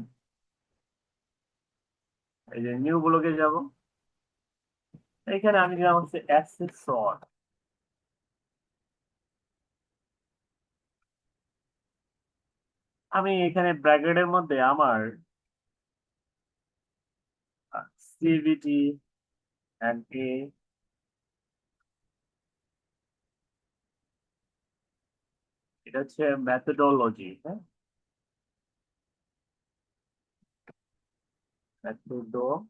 এই যে নিউ ব্লগে যাব, এখানে আমি দিলাম হচ্ছে অ্যাক্সেসর। আমি এখানে ব্র্যাকেটের মধ্যে আমার সিভিটি এন্ড এ, এটা হচ্ছে মেথোডোলজি। হ্যাঁ, মেথোডোলজি,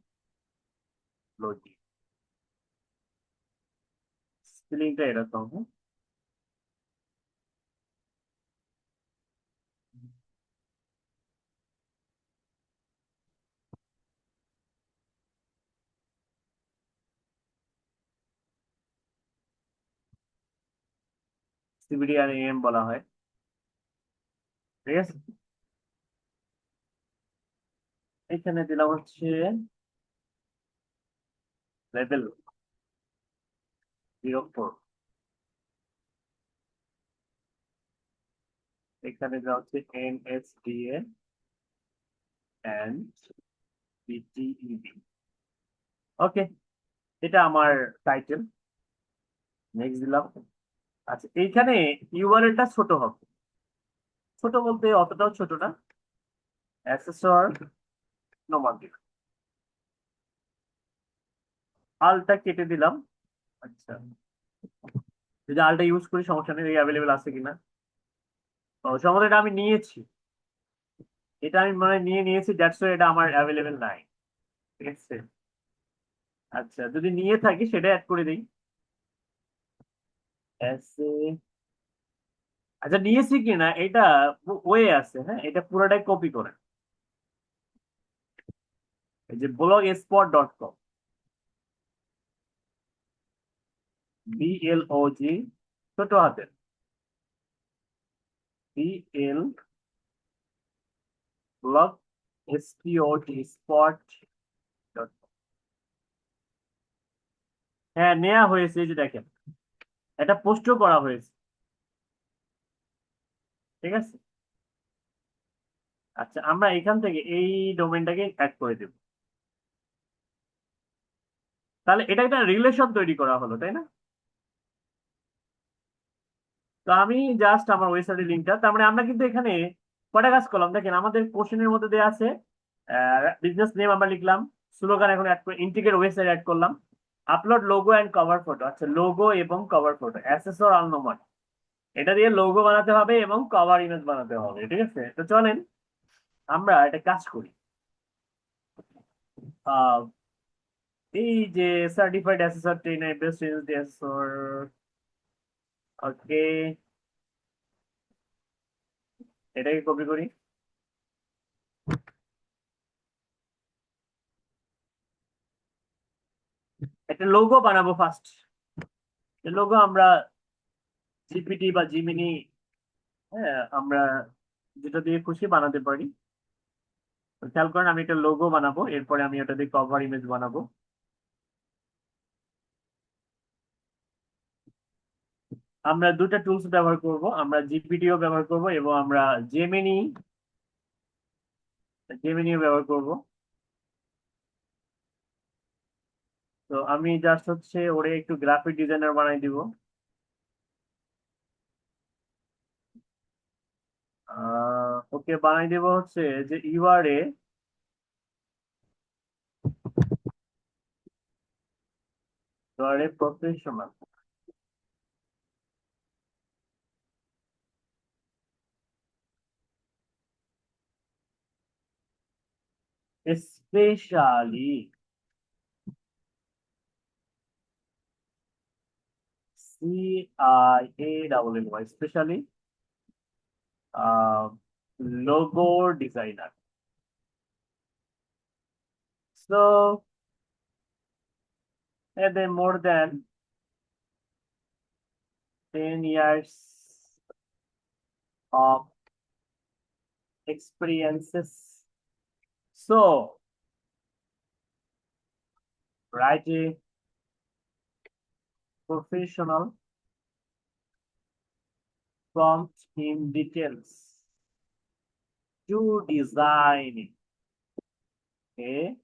স্পেলিংটা এরকম। হ্যাঁ, সিবিডি আর এএম বলা হয়, ঠিক আছে। এখানে দিলাম হচ্ছে লেভেল 04, এখানে দেওয়া হচ্ছে এনএসডিএ অ্যান্ড বিটিইবি। ওকে, এটা আমার টাইটেল। নেক্সট দিলাম। আচ্ছা, এইখানে ইউআরএলটা ছোট হবে, ছোট বলতে অতটাও ছোট না, অ্যাসেসর নোমান দিলাম, আলটা কেটে দিলাম। আচ্ছা, যদি আলটা ইউজ করি সমস্যা নেই, অ্যাভেলেবেল আছে কিনা। ও, সম্ভবত এটা আমি নিয়েছি, এটা আমি মানে নিয়েছি, দ্যাটস ওয়াই এটা আমার অ্যাভেলেবেল নাই, ঠিক আছে। আচ্ছা, যদি নিয়ে থাকি সেটা অ্যাড করে দিই। এসে, আচ্ছা নিয়েছি কিনা এটা ওয়ে আছে, হ্যাঁ, এটা পুরোটাই কপি করে, এই যে blogspot.com, BLOG, ছোট হাতের BL, ব্লগ spot. হ্যাঁ, নেওয়া হয়েছে, এই যে দেখেন, এটা পোস্টও করা হয়েছে, ঠিক আছে। আচ্ছা, আমরা এখান থেকে এই ডোমেনটাকে অ্যাড করে দেব, তাহলে এটা একটা রিলেশন তৈরি করা হলো, তাই না? তো আমি জাস্ট আমার ওয়েবসাইটের লিঙ্কটা, তার মানে আমরা কিন্তু এখানে কটা কাজ করলাম দেখেন, আমাদের কোশ্চেনের মধ্যে দেওয়া আছে বিজনেস নেম আমরা লিখলাম, স্লোগান এখন অ্যাড করে, ইন্টিগ্রেট ওয়েবসাইট অ্যাড করলাম, upload logo and cover photo. আচ্ছা, লোগো এবং কভার ফটো, অ্যাসেসর আল নোমান, এটা দিয়ে লোগো বানাতে হবে এবং কভার ইমেজ বানাতে হবে, ঠিক আছে। তো চলেন আমরা একটা কাজ করি, আহ এই যে certified assessor trainer, best assessor, okay, এটাকে কপি করি। একটা লোগো বানাবো ফার্স্ট, লোগো আমরা জিপিটি বা জিমিনি, হ্যাঁ, আমরা যেটা দিয়ে খুশি বানাতে পারি। তো খেয়াল করেন, আমি একটা লোগো বানাবো, এরপরে আমি ওটা দিয়ে কভার ইমেজ বানাবো। আমরা দুটা টুলস ব্যবহার করব, আমরা জিপিটিও ব্যবহার করব এবং আমরা জেমিনি জেমিনিও ব্যবহার করব। তো আমি জাস্ট হচ্ছে ওরে একটু গ্রাফিক ডিজাইনার বানাই দিব। ওকে, বানাই দেব হচ্ছে যে you are a professional, specially, CIALLY, specially logo designer. So, they more than 10 years of experiences. So, write a professional prompt in details to design a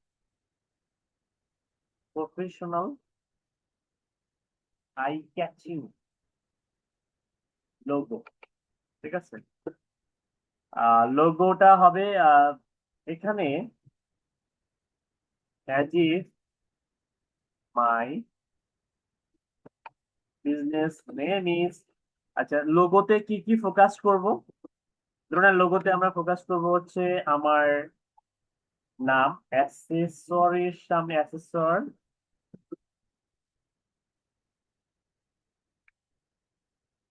professional eye-catching logo, ঠিক আছে। লোগোটা হবে এখানে as if my business name is, আচ্ছা লোগোতে কি কি ফোকাস করব, ধরুন লোগোতে আমরা ফোকাস করব হচ্ছে আমার নাম, অ্যাক্সেসরির সামনে অ্যাক্সেসর,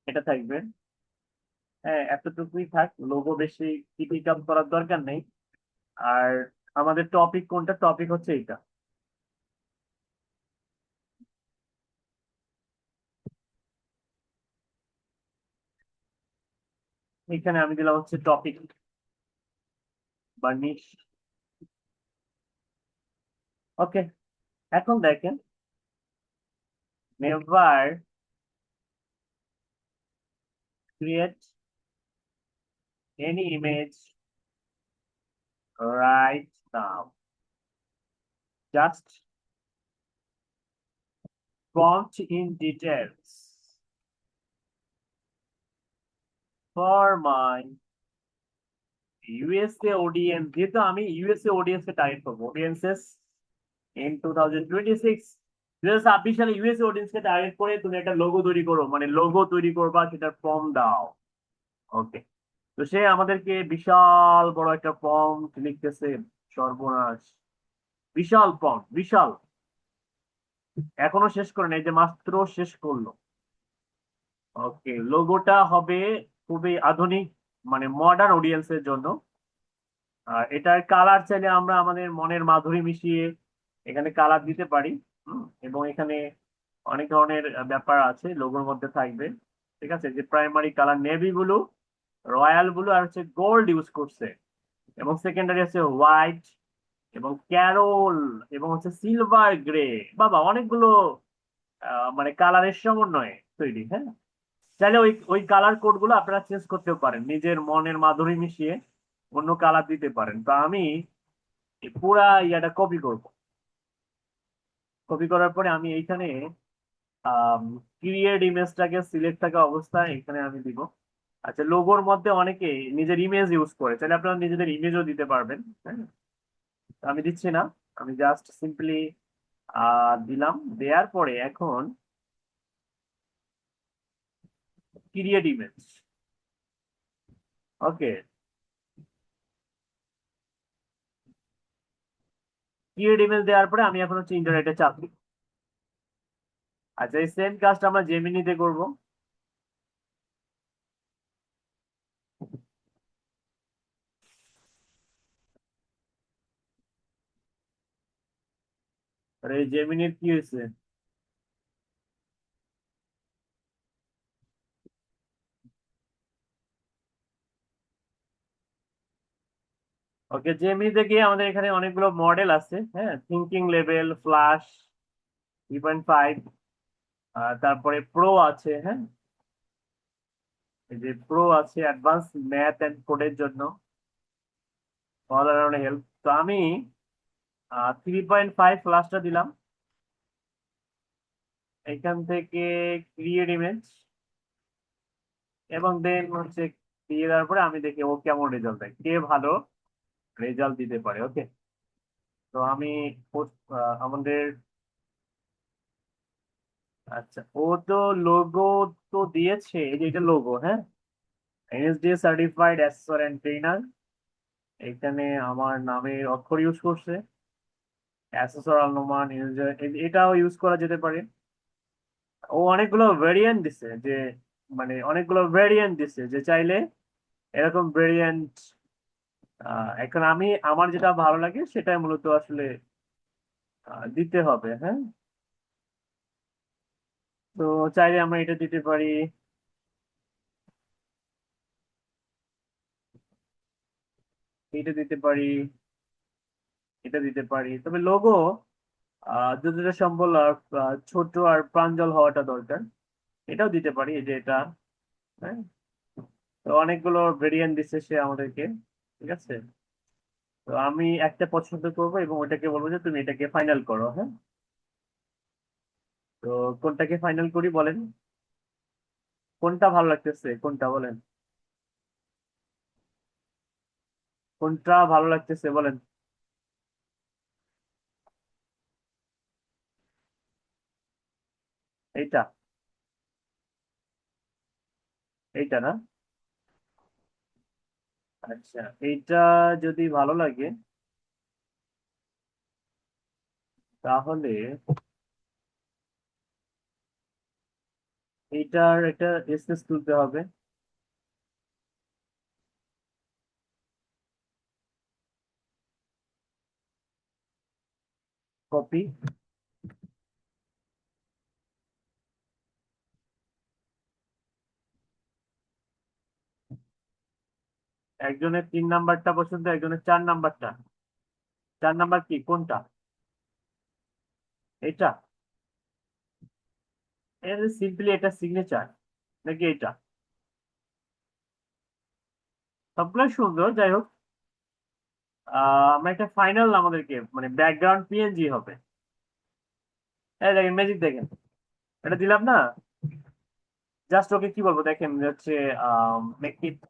এটা থাকবে। হ্যাঁ, এতটুকুই থাক, লোগো বেশি পিক আপ করার দরকার নেই। আর আমাদের টপিক কোনটা, টপিক হচ্ছে এইটা। এখানে আমি দিলাম হচ্ছে টপিক বা নিশ। ওকে, এখন দেখেন, never create any image right now, just prompt in details for my USA audience, যেহেতু আমি ইউএসএ অডিয়েন্স কে টার্গেট করবো, অডিয়েন্সেস ইন 2026, 2026 সালে ইউএসএ অডিয়েন্স কে টার্গেট করে তুমি একটা লোগো তৈরি করো, মানে লোগো তৈরি করবা, সেটার ফর্ম দাও। ওকে, তো সে আমাদেরকে বিশাল বড় একটা ফর্ম লিখতেছে, সর্বনাশ, বিশাল ফর্ম, বিশাল, এখনো শেষ করে নাই, যে মাত্র শেষ করলো। ওকে, লোগোটা হবে খুবই আধুনিক, মানে মডার্ন অডিয়েন্সের জন্য। আর এটার কালার চাইলে আমরা আমাদের মনের মাধুরী মিশিয়ে এখানে কালার দিতে পারি। এবং এখানে অনেক ধরনের ব্যাপার আছে লোগোর মধ্যে থাকবে। ঠিক আছে, যে primary colour navy blue, royal blue আর হচ্ছে গোল্ড ইউজ করছে, এবং সেকেন্ডারি আছে হোয়াইট এবং ক্যারোল এবং হচ্ছে সিলভার গ্রে। বাবা, অনেকগুলো মানে কালারের সমন্বয়ে তৈরি। হ্যাঁ, চাইলে ওই ওই কালার কোড গুলো আপনারা চেঞ্জ করতেও পারেন, নিজের মনের মাধুরী মিশিয়ে অন্য কালার দিতে পারেন। তো আমি এই পুরা ইয়াটা কপি করব। কপি করার পরে আমি এইখানে ক্রিয়েট ইমেজটাকে সিলেক্ট থাকা অবস্থায় এখানে আমি দিব। আচ্ছা, লোগোর মধ্যে অনেকে নিজের ইমেজ ইউজ করে, চাইলে আপনারা নিজেদের ইমেজও দিতে পারবেন। হ্যাঁ, তো আমি দিচ্ছি না, আমি জাস্ট সিম্পলি দিলাম। দেওয়ার পরে এখন ক্রিয়েট ইমেজ। ওকে, ক্রিয়েট ইমেজ দেওয়ার পরে আমি এখন হচ্ছে ইন্টারনেটে চাপ দিব। আচ্ছা, এই সেম কাজটা আমরা জেমিনিতে করব। আর এই জেমিনির কি হয়েছে? ওকে, জেমিনিতে গিয়ে আমাদের এখানে অনেকগুলো মডেল আছে। হ্যাঁ, থিঙ্কিং লেভেল, ফ্লাশ 3.5, তারপরে প্রো আছে। হ্যাঁ, এই যে প্রো আছে অ্যাডভান্স ম্যাথ এন্ড কোডের জন্য, অল অ্যারাউন্ড হেল্প। তো আমি 3.5 ফ্লাশটা দিলাম। এখান থেকে ক্রিয়েট ইমেজ, এবং দেন হচ্ছে দিয়ে দেওয়ার পরে আমি দেখি ও কেমন রেজাল্ট দেয়, কে ভালো রেজাল্ট দিতে পারে। ওকে, তো আমি আমাদের, আচ্ছা, ও তো লোগো তো দিয়েছে, এই যে এটা লোগো। হ্যাঁ, NSD certified assessor and trainer, এখানে আমার নামের অক্ষর ইউজ করছে, অ্যাসেসর আলনোমান ইউজার, এটাও ইউজ করা যেতে পারে। ও অনেকগুলো ভেরিয়েন্ট দিছে, যে মানে অনেকগুলো ভেরিয়েন্ট দিছে, যে চাইলে এরকম ভেরিয়েন্ট। এখন আমি আমার যেটা ভালো লাগে সেটাই মূলত আসলে দিতে হবে। হ্যাঁ, তো চাইলে আমরা এটা দিতে পারি, এটা দিতে পারি, এটা দিতে পারি। তবে লোগো যতটা সম্ভব ছোট আর প্রাঞ্জল হওয়াটা দরকার, এটাও দিতে পারি, এই যে এটা। হ্যাঁ, তো অনেকগুলো ভেরিয়েন্ট দিচ্ছে সে আমাদেরকে। ঠিক আছে, তো আমি একটা পছন্দ করব এবং ওটাকে বলবো যে তুমি এটাকে ফাইনাল করো। হ্যাঁ, তো কোনটাকে ফাইনাল করি বলেন, কোনটা ভালো লাগতেছে, কোনটা বলেন, কোনটা ভালো লাগতেছে বলেন। এইটা, এইটা না? আচ্ছা, এইটা যদি ভালো লাগে তাহলে এইটার একটা এসএস তুলতে হবে। কপি, একজনের 3 নাম্বারটা পছন্দ, একজনের 4 নাম্বারটা। 4 নাম্বার কি, কোনটা? এটা? সিম্পলি এটা সিগনেচার নাকি এটা? সবগুলো সুন্দর, যাই হোক। আমরা একটা ফাইনাল আমাদেরকে মানে ব্যাকগ্রাউন্ড পিএনজি হবে। এই দেখেন, ম্যাজিক দেখেন, এটা দিলাম না? জাস্ট ওকে কি বলবো দেখেন, হচ্ছে make it,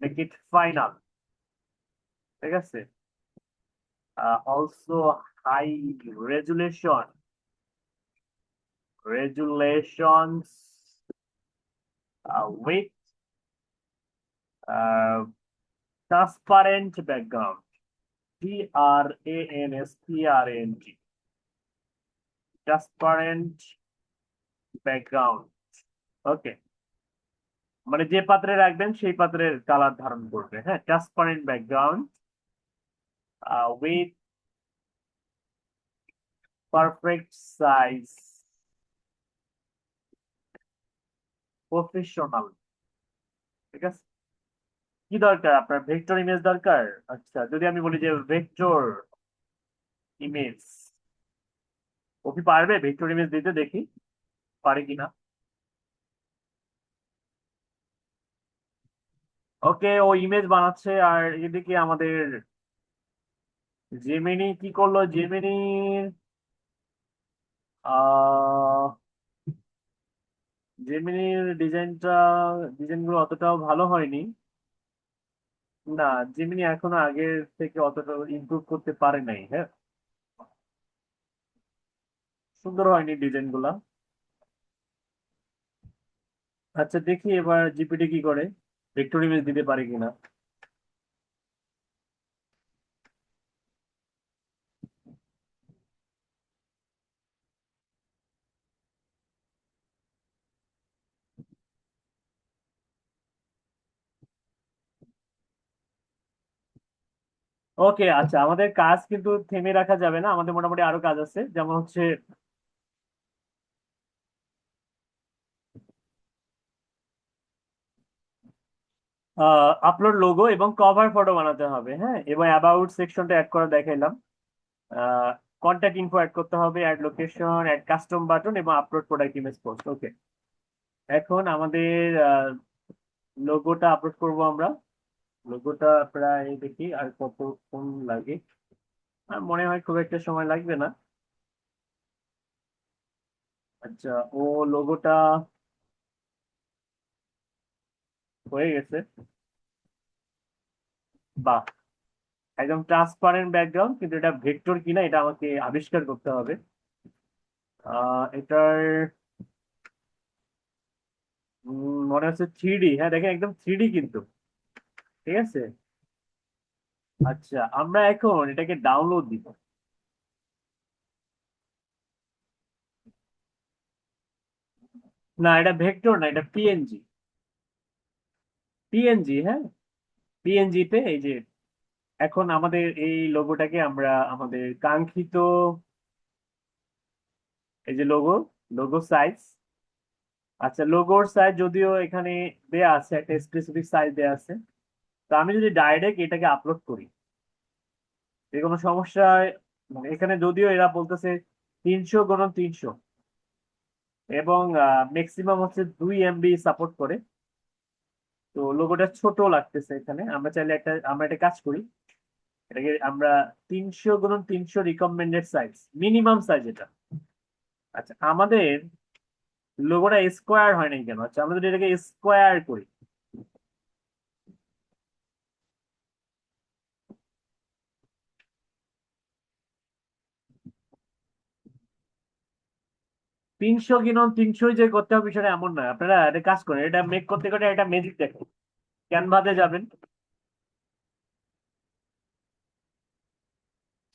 make it final. ঠিক আছে। Also high resolution, resolutions with transparent background, TRANSPARENT, transparent background. Okay, মানে যে পাত্রে রাখবেন সেই পাত্রের কালার ধারণ করবে। হ্যাঁ, transparent background with perfect size, professional. ঠিক আছে। কি দরকার আপনার, ভেক্টর ইমেজ দরকার? আচ্ছা, যদি আমি বলি যে ভেক্টর ইমেজ, ও কি পারবে ভেক্টর ইমেজ দিতে? দেখি পারে কিনা। ওকে, ও ইমেজ বানাচ্ছে। আর এদিকে আমাদের জেমিনি কি করলো, জেমিনি আহ জেমিনির ডিজাইন গুলো অতটাও ভালো হয়নি। না, জেমিনি এখনো আগের থেকে অতটা ইমপ্রুভ করতে পারে নাই। হ্যাঁ, সুন্দর হয়নি ডিজাইন গুলা। আচ্ছা, দেখি এবার জিপিটি কি করে, ভেক্টর ইমেজ দিতে পারে কিনা। ওকে, আচ্ছা, আমাদের কাজ কিন্তু থেমে রাখা যাবে না, আমাদের মোটামুটি আরো কাজ আছে, যেমন হচ্ছে আপলোড লোগো এবং কভার ফটো বানাতে হবে। হ্যাঁ, এবং অ্যাবাউট সেকশনটা অ্যাড করা দেখাইলাম। কন্ট্যাক্ট ইনফো অ্যাড করতে হবে, add location, add custom button এবং upload product image post. Okay, এখন আমাদের লোগোটা আপলোড করব আমরা। লোগোটা প্রায় দেখি আর কতক্ষণ লাগে। মনে হয় খুব একটা সময় লাগবে না। আচ্ছা, ও লোগোটা হয়ে গেছে। বাহ, একদম ট্রান্সপারেন্ট ব্যাকগ্রাউন্ড, কিন্তু এটা ভেক্টর কিনা এটা আমাকে আবিষ্কার করতে হবে। এটার মনে হচ্ছে 3D। হ্যাঁ, দেখেন একদম 3D কিন্তু। ঠিক আছে। আচ্ছা, আমরা এখন এটাকে ডাউনলোড দিব। না, এটা ভেক্টর না, এটা পিএনজি। পিএনজি, হ্যাঁ, পিএনজি তে এই যে এখন আমাদের এই লোগোটাকে আমরা আমাদের কাঙ্ক্ষিত, এই যে লোগো, লোগো সাইজ। আচ্ছা, লোগোর সাইজ যদিও এখানে দেয়া আছে, একটা স্পেসিফিক সাইজ দেয়া আছে। তো আমি যদি ডাইরেক্ট এটাকে আপলোড করি, যে কোনো সমস্যা, মানে এখানে যদিও এরা বলতেছে 300 x 300 এবং ম্যাক্সিমাম হচ্ছে 2 MB সাপোর্ট করে। তো লোগোটা ছোট লাগতেছে এখানে। আমরা একটা কাজ করি, এটাকে আমরা 300 x 300 recommended size, minimum size এটা। আচ্ছা, আমাদের লোগোটা স্কোয়ার হয় নাই কেন? আচ্ছা, আমরা যদি এটাকে স্কোয়ার করি, 300 x 300 যে করতে হবে বিষয়টা এমন নয়। আপনারা একটা কাজ করেন, এটা মেক করতে করতে একটা ম্যাজিক দেখেন। ক্যানভাতে যাবেন,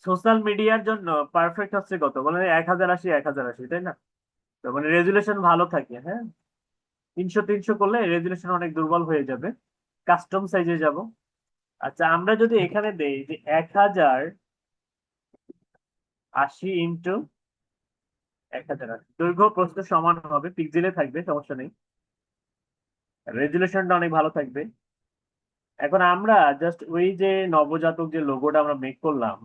সোশ্যাল মিডিয়ার জন্য পারফেক্ট হচ্ছে কত বলেন? 1080, 1080, তাই না? তো মানে রেজুলেশন ভালো থাকে। হ্যাঁ, 300 x 300 করলে রেজুলেশন অনেক দুর্বল হয়ে যাবে। কাস্টম সাইজে যাব। আচ্ছা, আমরা যদি এখানে দেই যে 1080 x 1080, দৈর্ঘ্য প্রস্থ সমান হবে, পিক্সেলে থাকবে, সমস্যা নেই। রেজুলেশনটা অনেক ভালো থাকবে। এখন আমরা জাস্ট ওই যে নবজাতক যে লোগোটা আমরা মেক করলাম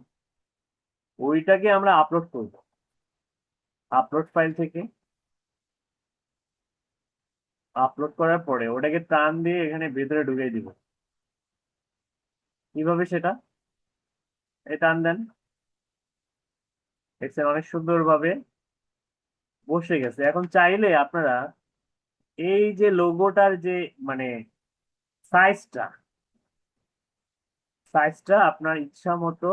ওইটাকে আমরা আপলোড করব। আপলোড ফাইল থেকে আপলোড করার পরে ওটাকে টান দিয়ে এখানে ভেতরে ঢুকিয়ে দিব। কিভাবে সেটা? এই টান দেন, দেখছেন অনেক সুন্দরভাবে বসে গেছে। এখন চাইলে আপনারা এই যে লোগোটার যে মানে সাইজটা সাইজটা আপনার ইচ্ছা মতো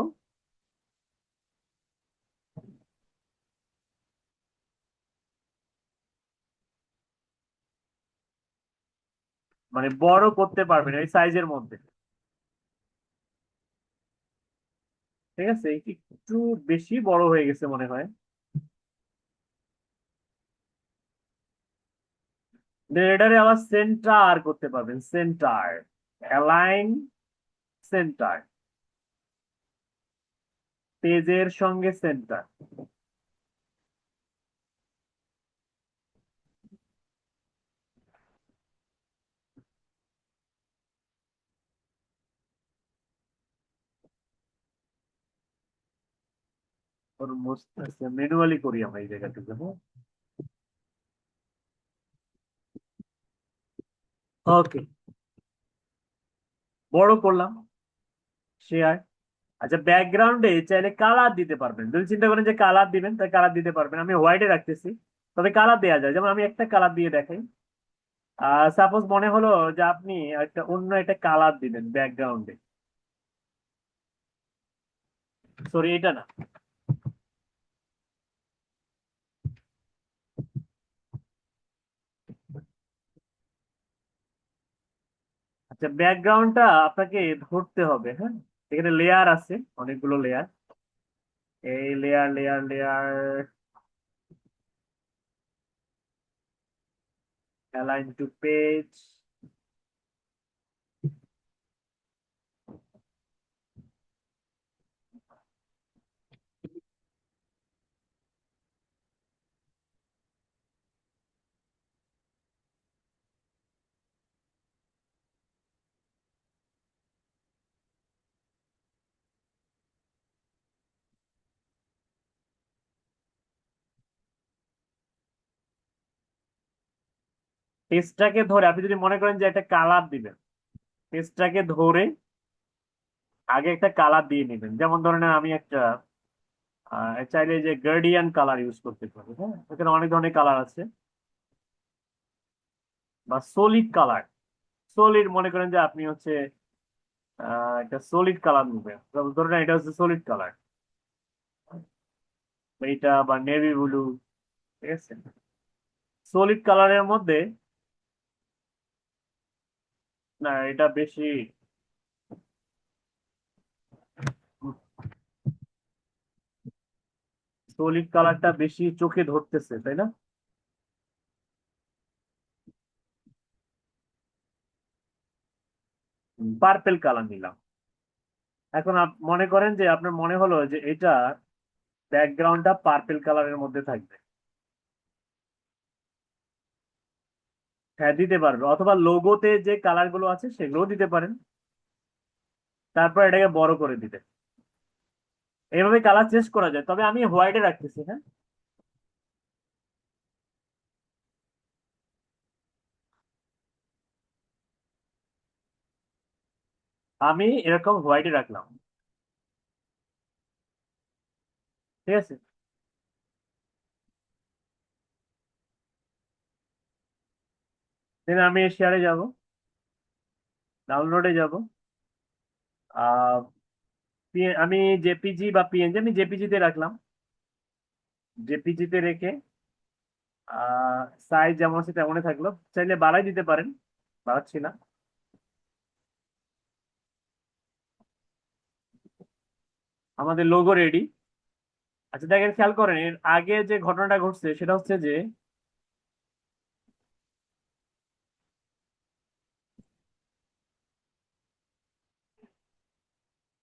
মানে বড় করতে পারবেন এই সাইজের মধ্যে। ঠিক আছে, একটু বেশি বড় হয়ে গেছে মনে হয়। এটারে আবার সেন্টার করতে পারবেন, সেন্টার, অ্যালাইন, সেন্টার, পেজের সঙ্গে সেন্টার। ওর মুছতেছে, ম্যানুয়ালি করি আমরা এই জায়গাটুকু। হ্যাঁ, ওকে, বড় করলাম, শেয়ার। আচ্ছা, ব্যাকগ্রাউন্ডে চাইলে কালার দিতে পারবেন। যদি চিন্তা করেন যে কালার দিবেন তাহলে কালার দিতে পারবেন। আমি হোয়াইটে রাখতেছি, তবে কালার দেওয়া যায়। যেমন আমি একটা কালার দিয়ে দেখাই। সাপোজ মনে হলো যে আপনি একটা অন্য একটা কালার দিবেন ব্যাকগ্রাউন্ডে। সরি, এটা না। আচ্ছা, ব্যাকগ্রাউন্ডটা আপনাকে ধরতে হবে। হ্যাঁ, এখানে লেয়ার আছে, অনেকগুলো লেয়ার। এই layer layer layer, align two page. পেজটাকে ধরে আপনি যদি মনে করেন যে একটা কালার দিবেন, পেজটাকে ধরে আগে একটা কালার দিয়ে নেবেন। যেমন ধরেন আমি একটা চাইলে যে গার্ডিয়ান কালার ইউজ করতে পারি। হ্যাঁ, এখানে অনেক ধরনের কালার আছে। বা সলিড কালার, সলিড মনে করেন যে আপনি হচ্ছে একটা সলিড কালার নেবেন। যেমন ধরেন এটা হচ্ছে সলিড কালার, এইটা বা নেভি ব্লু। ঠিক আছে, সলিড কালারের মধ্যে, না এটা বেশি সলিড কালারটা বেশি চোখে ধরতেছে, তাই না? পার্পেল কালার নিলাম। এখন মনে করেন যে আপনার মনে হলো যে এটা ব্যাকগ্রাউন্ডটা পার্পেল কালারের মধ্যে থাকবে। হ্যাঁ, দিতে পারবে, অথবা লোগোতে যে কালার গুলো আছে সেগুলোও দিতে পারেন। তারপর এটাকে বড় করে দিতে, এইভাবে কালার চেঞ্জ করা যায়। তবে আমি হোয়াইটে রাখতেছি। হ্যাঁ, আমি এরকম হোয়াইটে রাখলাম। ঠিক আছে, দেন আমি শেয়ারে যাব, ডাউনলোডে যাব। আহ আমি জেপিজি বা পিএনজি, আমি জেপিজি তে রাখলাম। জেপিজি তে রেখে সাইজ যেমন আছে তেমনই থাকলো। চাইলে বাড়াই দিতে পারেন, বাড়াচ্ছি না। আমাদের লোগো রেডি। আচ্ছা দেখেন, খেয়াল করেন এর আগে যে ঘটনাটা ঘটছে সেটা হচ্ছে যে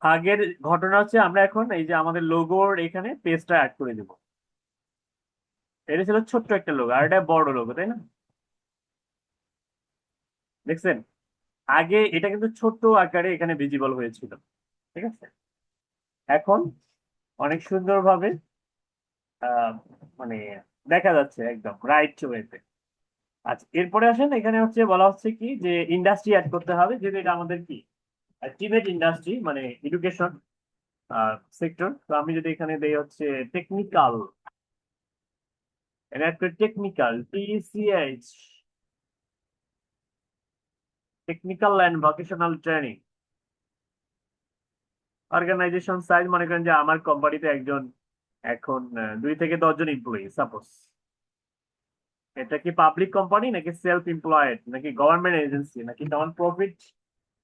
আগের ঘটনা হচ্ছে আমরা এখন এই যে আমাদের লোগোর এখানে পেজটা অ্যাড করে দিব। এটা ছিল ছোট্ট একটা লোগো, আর এটা বড় লোগো, তাই না? দেখছেন? আগে এটা কিন্তু ছোট্ট আকারে এখানে ভিজিবল হয়েছিল, ঠিক আছে? এখন অনেক সুন্দরভাবে আহ মানে দেখা যাচ্ছে একদম রাইট ওয়েতে। আচ্ছা, এরপরে আসেন, এখানে হচ্ছে বলা হচ্ছে কি যে ইন্ডাস্ট্রি অ্যাড করতে হবে, যেহেতু এটা আমাদের কি আলটিমেট ইন্ডাস্ট্রি মানে এডুকেশন সেক্টর। তো আমি যদি এখানে দেই হচ্ছে টেকনিক্যাল, এটা একটা technical TCH, technical and vocational training organisation size, মনে করেন যে আমার কোম্পানিতে একজন এখন 2 থেকে 10 জন এমপ্লয়ি সাপোজ। এটা কি পাবলিক কোম্পানি নাকি সেলফ এমপ্লয়েড নাকি গভর্নমেন্ট এজেন্সি নাকি non profit,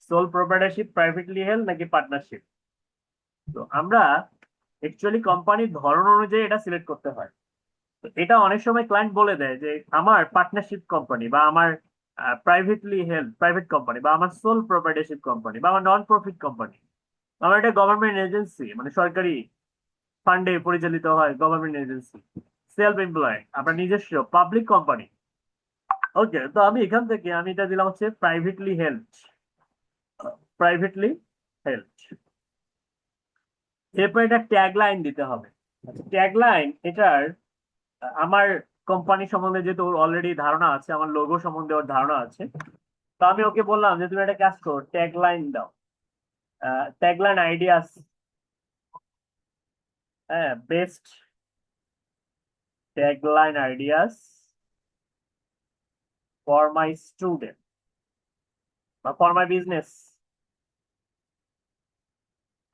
sole proprietorship, privately held নাকি পার্টনারশিপ? তো আমরা অ্যাকচুয়ালি কোম্পানির ধরন অনুযায়ী এটা সিলেক্ট করতে হয়। তো এটা অনেক সময় ক্লায়েন্ট বলে দেয় যে আমার পার্টনারশিপ কোম্পানি বা আমার প্রাইভেটলি হেল্ড প্রাইভেট কোম্পানি বা আমার সোল প্রোপ্রাইটারশিপ কোম্পানি বা আমার নন প্রফিট কোম্পানি, আমার এটা গভর্নমেন্ট এজেন্সি মানে সরকারি ফান্ডে পরিচালিত হয় গভর্নমেন্ট এজেন্সি, সেলফ এমপ্লয় আপনার নিজস্ব পাবলিক কোম্পানি। ওকে, তো আমি এখান থেকে আমি এটা দিলাম হচ্ছে প্রাইভেটলি হেল্ড, প্রাইভেটলি হেল্ড। এরপর এটা ট্যাগ লাইন দিতে হবে। আচ্ছা, ট্যাগ লাইন এটার আমার কোম্পানি সম্বন্ধে যেহেতু ওর অলরেডি ধারণা আছে, আমার লোগো সম্বন্ধে ওর ধারণা আছে, তো আমি ওকে বললাম যে তুমি একটা কাজ করো, ট্যাগ লাইন দাও, ট্যাগ লাইন আইডিয়াস, হ্যাঁ best tag line ideas for my student বা ফর মাই বিজনেস,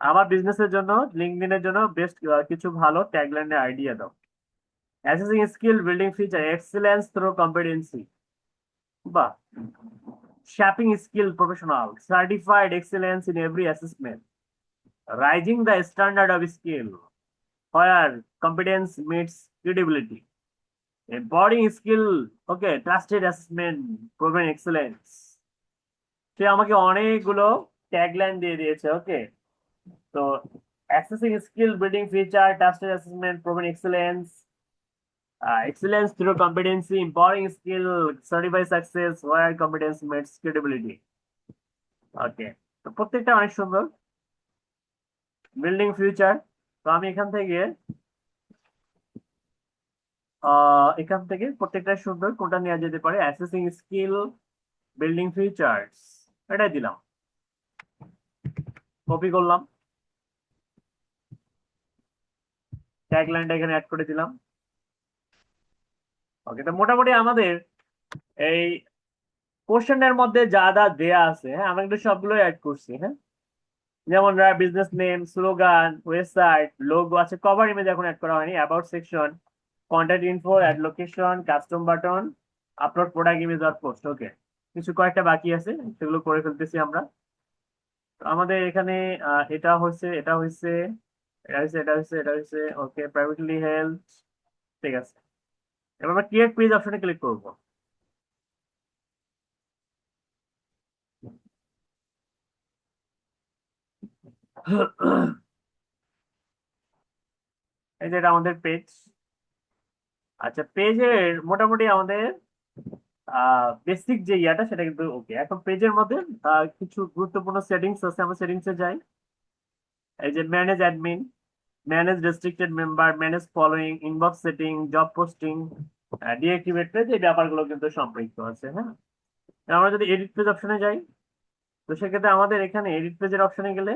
আমার বিজনেসের জন্য, লিঙ্কডইনের জন্য বেস্ট কিছু ভালো ট্যাগলাইনের আইডিয়া দাও। Assessing skill, building feature, excellence through competency, বাহ, shaping skill professional, certified excellence in every assessment, rising the standard of skill where competence meets credibility, embodying skill, okay, trusted assessment, proven excellence। সে আমাকে অনেকগুলো ট্যাগলাইন দিয়ে দিয়েছে, ওকে। তো assessing skill, building feature, trusted assessment, proven excellence, excellence through competency, empowering skill, certify success, where competence meets credibility। ওকে, তো প্রত্যেকটা অনেক সুন্দর। বিল্ডিং ফিউচার, তো আমি এখান থেকে প্রত্যেকটা সুন্দর, কোনটা নেওয়া যেতে পারে? অ্যাসেসিং স্কিল, বিল্ডিং ফিচার্স, এটাই দিলাম, কপি করলাম, ট্যাগ লাইনটা এখানে অ্যাড করে দিলাম। ওকে, তো মোটামুটি আমাদের এই কোশ্চেনের মধ্যে যা যা দেয়া আছে, হ্যাঁ আমরা কিন্তু সবগুলো অ্যাড করছি, হ্যাঁ। যেমন business name, slogan, website, logo আছে, কভার ইমেজ এখন অ্যাড করা হয়নি, about section, contact info, add location, custom button, upload product image আর পোস্ট। ওকে, কিছু কয়েকটা বাকি আছে, সেগুলো করে ফেলতেছি আমরা। তো আমাদের এখানে এটা হচ্ছে, এটা হচ্ছে, এটা হচ্ছে, এটা হচ্ছে, এটা হচ্ছে, ওকে, প্রাইভেটলি হেল্প, ঠিক আছে। এবার আমরা ক্রিয়েট পেজ অপশনে ক্লিক করবো। এই যে এটা আমাদের পেজ। আচ্ছা, পেজের মোটামুটি আমাদের বেসিক যে ইয়াটা সেটা কিন্তু ওকে। এখন পেজের মধ্যে কিছু গুরুত্বপূর্ণ সেটিংস আছে, আমরা সেটিংসে যাই। এই যে manage admin, manage restricted member, manage following, inbox setting, job posting, deactivate page, এই ব্যাপারগুলো কিন্তু সম্পৃক্ত আছে, হ্যাঁ। আমরা যদি এডিট পেজ অপশনে যাই, তো সেক্ষেত্রে আমাদের এখানে এডিট পেজের অপশনে গেলে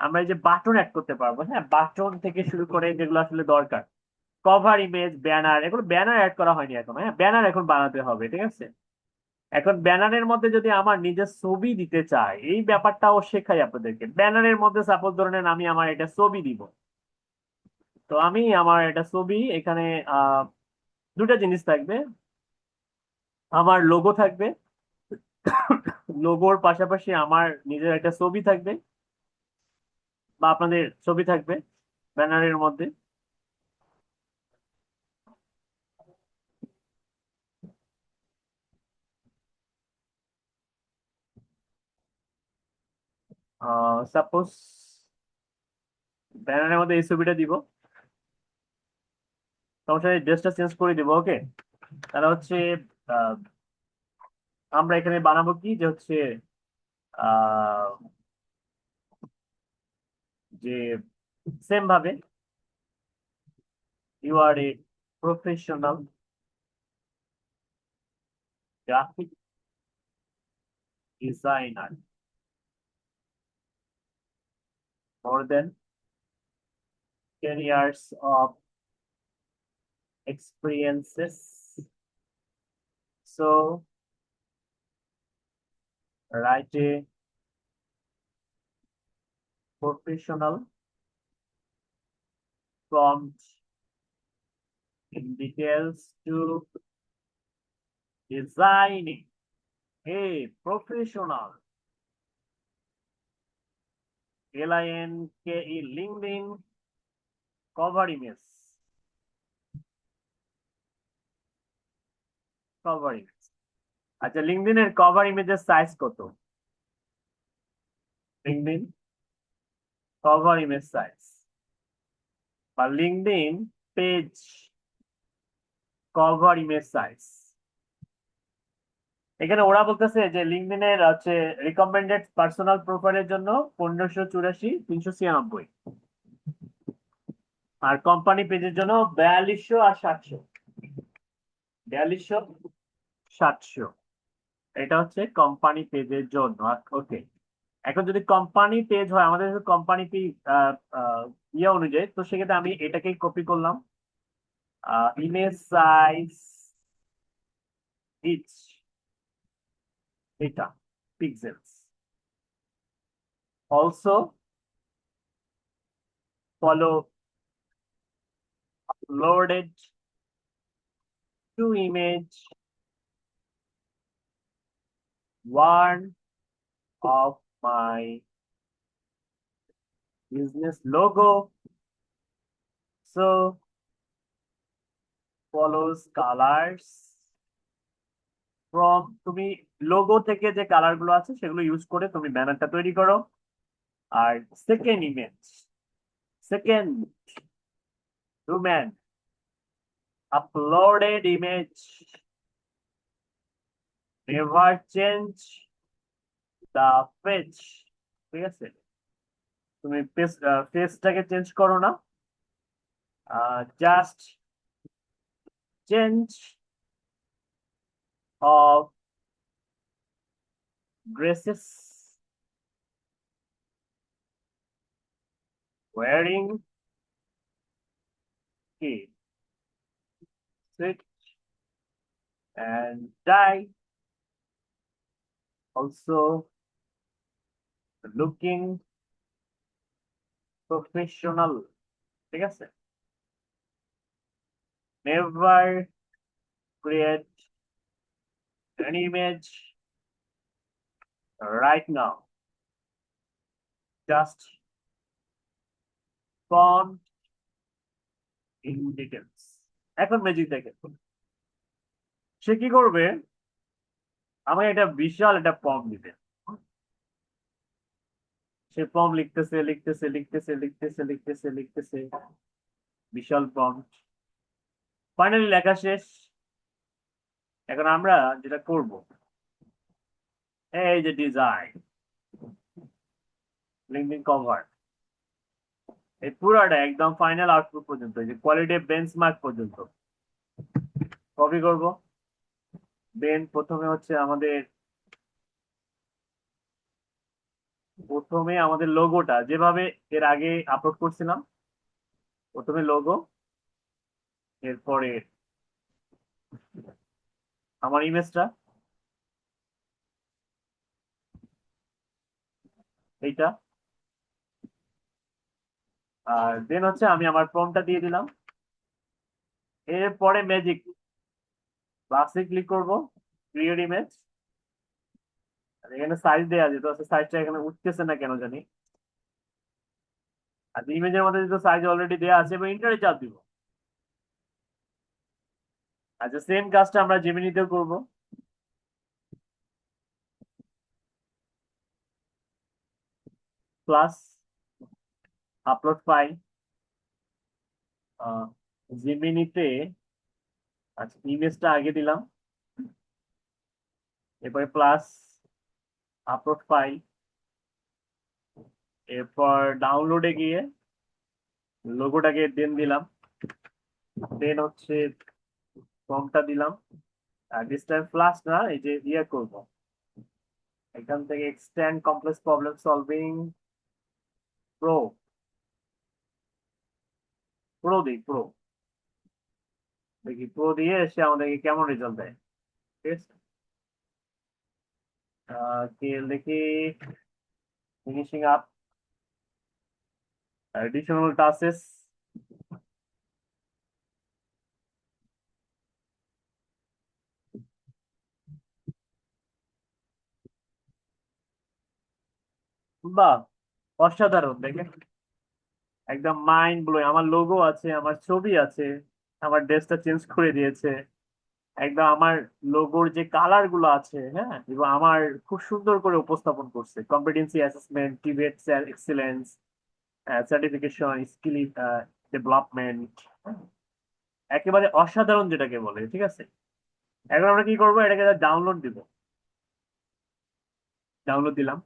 আমরা এই যে বাটন অ্যাড করতে পারবো, হ্যাঁ, বাটন থেকে শুরু করে যেগুলো আসলে দরকার, কভার ইমেজ, ব্যানার, এগুলো ব্যানার অ্যাড করা হয়নি এখন, হ্যাঁ ব্যানার এখন বানাতে হবে, ঠিক আছে। এখন ব্যানারের মধ্যে যদি আমার নিজের ছবি দিতে চাই, এই ব্যাপারটাও শেখাই আপনাদেরকে। ব্যানারের মধ্যে সাপোজ ধরে নেন আমি আমার এটা ছবি দিব, তো আমি আমার এটা ছবি এখানে আহ দুটা জিনিস থাকবে, আমার লোগো থাকবে, লোগোর পাশাপাশি আমার নিজের একটা ছবি থাকবে বা আপনাদের ছবি থাকবে ব্যানারের মধ্যে। সাপোজ ব্যানারের মধ্যে এই ছবিটা দিব, সমস্যা নেই, ড্রেসটা চেঞ্জ করে দিব, ওকে। তাহলে হচ্ছে আহ, আমরা এখানে বানাবো কি যে হচ্ছে আহ, যে সেম ভাবে you are a professional graphic designer more than 10 years of experiences. So write a professional prompt in details to designing a professional LINKE LinkedIn cover image. Cover image. আচ্ছা লিঙ্কডইন এর কভার ইমেজের সাইজ কত? লিঙ্কডইন কভার ইমেজ সাইজ বা LinkedIn page cover image size. এখানে ওরা বলতেছে যে লিঙ্কডইনের হচ্ছে রিকমেন্ডেড পার্সোনাল প্রোফাইলের জন্য 1584 396, আর কোম্পানি পেজের জন্য 4200 আর 700। 4200 700 এটা হচ্ছে কোম্পানি পেজের জন্য। ওকে, এখন যদি কোম্পানি পেজ হয় আমাদের কোম্পানি ইয়ে অনুযায়ী, তো সেক্ষেত্রে আমি এটাকেই কপি করলাম। ইমেজ সাইজ ইচ এটা pixels also follow loaded to image one of my business logo, so follows colors from তুমি লোগো থেকে যে কালার গুলো আছে সেগুলো ইউজ করে তুমি ব্যানারটা তৈরি করো। আর second image, second human uploaded image never change the page। ঠিক আছে, তুমি পেজটাকে চেঞ্জ করো না, just change of dresses wearing key switch and tie, also looking professional। ঠিক আছে, never create an image right now, just font in details। এখন ম্যাজিক দেখে সে কি করবে, আমাকে একটা বিশাল একটা ফর্ম দিবে। সে ফর্ম লিখতেছে লিখতেছে লিখতেছে লিখতেছে লিখতেছে লিখতেছে, বিশাল ফর্ম, ফাইনালি লেখা শেষ। এখন আমরা যেটা করব, এই যে ডিজাইন লিঙ্কডিন কভার, এই পুরাটা একদম ফাইনাল আউটপুট পর্যন্ত, এই যে কোয়ালিটি বেঞ্চমার্ক পর্যন্ত কপি করব। দেন প্রথমে আমাদের লোগোটা যেভাবে এর আগে আপলোড করছিলাম, প্রথমে লোগো, এরপরে আমার ইমেজটা এইটা, আর দেন হচ্ছে আমি আমার প্রম্পটটা দিয়ে দিলাম। এরপরে ম্যাজিক প্লাসে ক্লিক করব, ক্রিয়েট ইমেজ। এখানে সাইজ দেওয়া যেত, সাইজটা এখানে উঠতেছে না কেন জানি। আর ইমেজের মধ্যে যেহেতু সাইজ অলরেডি দেওয়া আছে, এবং ইন্টারে চাপ দিব। আচ্ছা, সেম কাজটা আমরা জেমিনিতেও করব। প্লাস আপলোড ফাইল, জেমিনিতে, আচ্ছা ইমেজটা আগে দিলাম, এরপরে প্লাস আপলোড ফাইল, এরপর ডাউনলোডে গিয়ে লোগোটাকে দেন দিলাম, দেন হচ্ছে ফর্মটা দিলাম। আর দিস টাইম ফ্লাশ না, এই যে ইয়ে করবো এখান থেকে extend complex problem solving pro, pro দিই প্রো, দেখি প্রো দিয়ে এসে আমাদেরকে কেমন রেজাল্ট দেয়। ঠিক আছে, কি দেখি, ফিনিশিং আপ, অ্যাডিশনাল টাস্কেস, বাহ অসাধারণ দেখেন, একদম মাইন্ড ব্লোয়িং। আমার লোগো আছে, আমার ছবি আছে, আমার ড্রেসটা চেঞ্জ করে দিয়েছে, একদম আমার লোগোর যে কালার গুলো আছে, হ্যাঁ, এবং আমার খুব সুন্দর করে উপস্থাপন করছে, competency assessment, Tibet excellence, certification, skill development, একেবারে অসাধারণ যেটাকে বলে। ঠিক আছে, এখন আমরা কি করবো, এটাকে ডাউনলোড দিব, ডাউনলোড দিলাম।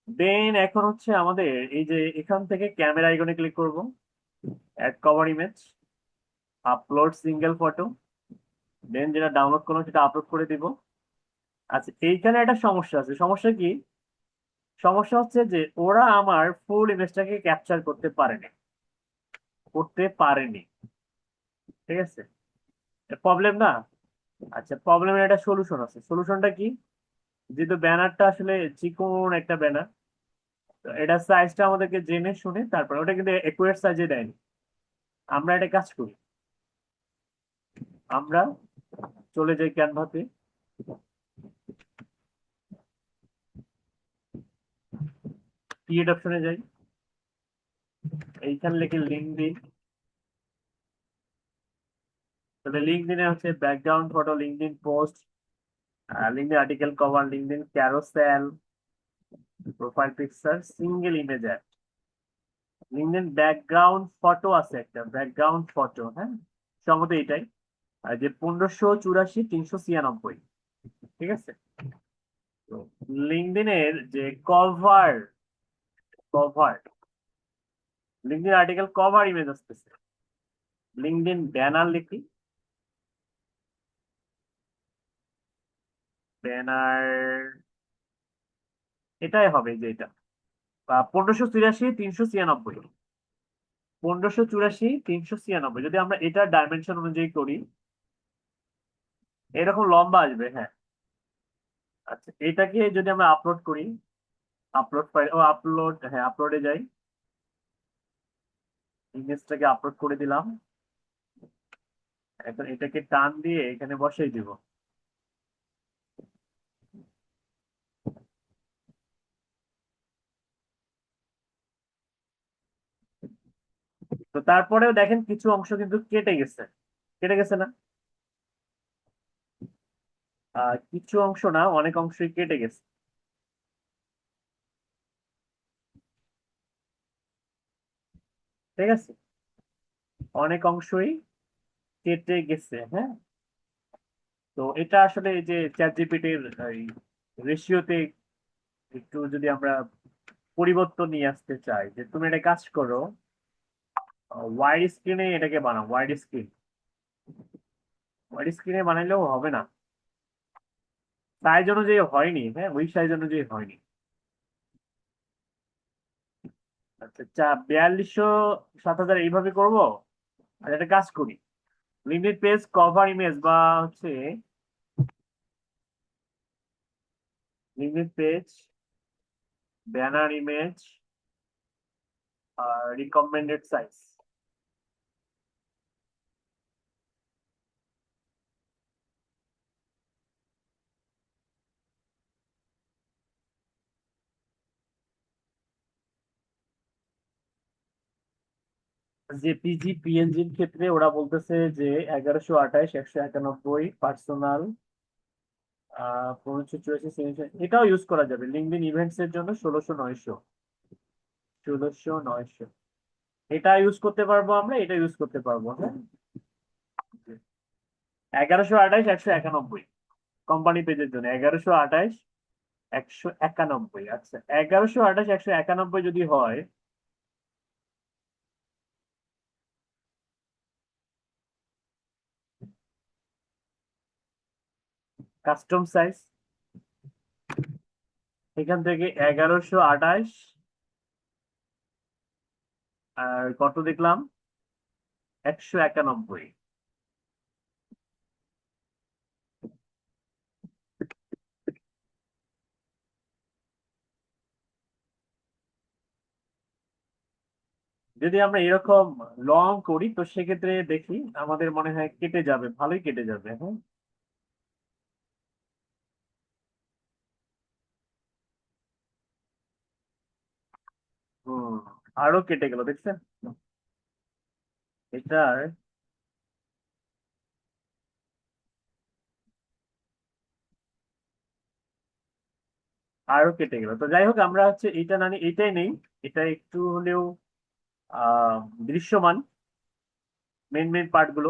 দেন এখন হচ্ছে আমাদের এই যে এখান থেকে ক্যামেরা আইকনে ক্লিক করব, add cover image, upload single photo, then যেটা ডাউনলোড করলাম সেটা আপলোড করে দিব। আচ্ছা, এইখানে একটা সমস্যা আছে। সমস্যা কি? সমস্যা হচ্ছে যে ওরা আমার ফুল ইমেজটাকে ক্যাপচার করতে পারেনি, করতে পারেনি। ঠিক আছে, প্রবলেম না? আচ্ছা, প্রবলেমের একটা সলিউশন আছে। সলিউশনটা কি? যেহেতু ব্যানারটা আসলে চিকন একটা ব্যানার, তো এটা সাইজটা আমাদেরকে জেনে শুনে তারপর, ওটা কিন্তু একুরেট সাইজে দেয়নি। আমরা একটা কাজ করি, আমরা চলে যাই ক্যানভাতে, ক্রিয়েট অপশনে যাই, এইখানে লিখে লিঙ্ক দিই। তাহলে লিঙ্কডইনে হচ্ছে background photo, LinkedIn post, LinkedIn article cover, LinkedIn carousel, profile picture, single image ad, LinkedIn background photo আছে একটা, ব্যাকগ্রাউন্ড ফটো, হ্যাঁ, সম্ভবত এটাই। আর যে 1584 396, ঠিক আছে। তো লিঙ্কডইনের যে cover, cover LinkedIn article cover image আসতেছে, লিঙ্কডইন ব্যানার লিখি, ব্যানার এটাই হবে, যে এটা 1584 396, 1584 396, যদি আমরা এটার ডাইমেনশন অনুযায়ী করি এরকম লম্বা আসবে, হ্যাঁ। আচ্ছা, এটাকে যদি আমরা আপলোড করি, আপলোড ফাইল, ও আপলোড, হ্যাঁ আপলোডে যাই, ইমেজটাকে আপলোড করে দিলাম। এখন এটাকে টান দিয়ে এখানে বসাই দিব। তো তারপরেও দেখেন কিছু অংশ কিন্তু কেটে গেছে, কেটে গেছে না? কিছু অংশ না, অনেক অংশই কেটে গেছে। ঠিক আছে, অনেক অংশই কেটে গেছে, হ্যাঁ। তো এটা আসলে এই যে চ্যাট জিপিটির রেশিওতে একটু যদি আমরা পরিবর্তন নিয়ে আসতে চাই, যে তুমি একটা কাজ করো, ওয়াইড স্ক্রিনে এটাকে বানাও, ওয়াইড স্ক্রিন, ওয়াইড স্ক্রিনে বানাইলেও হবে না, সাইজ অনুযায়ী হয়নি, হ্যাঁ, ওই সাইজ অনুযায়ী হয়নি। আচ্ছা, 4200 7000 এইভাবে করবো। আর একটা কাজ করি, লিমিট পেজ কভার ইমেজ, বা হচ্ছে লিমিট পেজ ব্যানার ইমেজ আর রিকমেন্ডেড সাইজ। যে পিজি পিএনজির ক্ষেত্রে ওরা বলতেছে যে 1128 191 পার্সোনাল, 1584 এটাও ইউজ করা যাবে। লিঙ্কডইন ইভেন্টস এর জন্য 1600 900, 1600 900 এটা ইউজ করতে পারবো আমরা, এটা ইউজ করতে পারবো, হ্যাঁ। 1128 191 কোম্পানি পেজের জন্য 1128 191। আচ্ছা, 1128 191 যদি হয়, কাস্টম সাইজ এখান থেকে 1128 আর কত দেখলাম, 191। যদি আমরা এরকম লং করি তো সেক্ষেত্রে দেখি আমাদের মনে হয় কেটে যাবে, ভালোই কেটে যাবে। হ্যাঁ, হুম, আরো কেটে গেল দেখছেন এটার। আরো কেটে গেল। তো যাই হোক, আমরা হচ্ছে এটা না নিয়ে এটাই নেই। এটা একটু হলেও আহ দৃশ্যমান, মেন মেন পার্ট গুলো।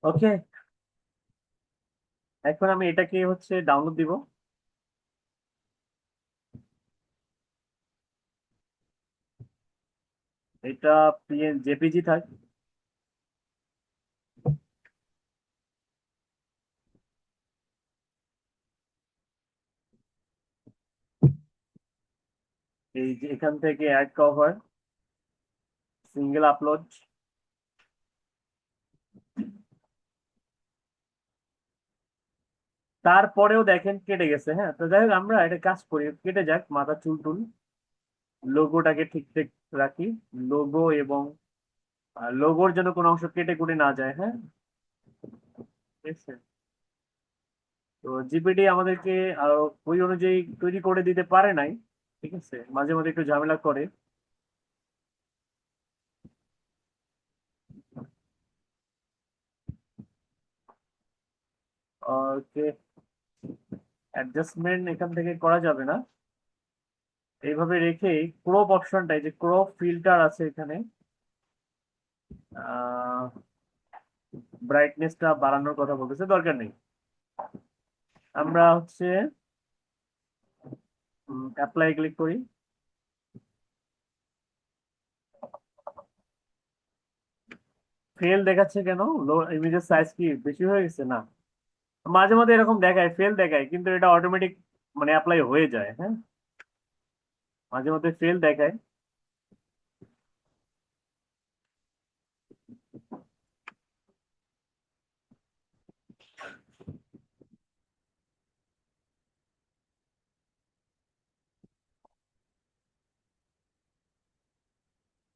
ওকে, এখন আমি এটাকে হচ্ছে ডাউনলোড দিব। এটা পিএন জেপিজি থাক। এই যে এখান থেকে অ্যাড কভার, সিঙ্গেল আপলোড। তারপরেও দেখেন কেটে গেছে। হ্যাঁ, তো যাই হোক, আমরা এটা কাজ করি, কেটে যাক, মাথা চুল টুল। লোগোটাকে ঠিকঠাক রাখি, লোগো এবং লোগোর জন্য কোনো অংশ কেটে কুটে না যায়। হ্যাঁ, ঠিক আছে। তো জিপিটি আমাদেরকে ওই অনুযায়ী তৈরি করে দিতে পারে নাই। ঠিক আছে, মাঝে মাঝে একটু ঝামেলা করে। ওকে, অ্যাডজাস্টমেন্ট এখান থেকে করা যাবে না। এইভাবে রেখেই ক্রপ অপশনটা, যে ক্রপ ফিল্টার আছে এখানে, আহ ব্রাইটনেসটা বাড়ানোর কথা বলতেছে, দরকার নেই। আমরা হচ্ছে অ্যাপ্লাই ক্লিক করি। ফেল দেখাচ্ছে কেন? লো ইমেজের সাইজ কি বেশি হয়ে গেছে? না, মাঝে মাঝে এরকম দেখায়, ফেল দেখায়, কিন্তু এটা অটোমেটিক মানে অ্যাপ্লাই হয়ে যায়। হ্যাঁ, মাঝে মধ্যে ফেল দেখায়।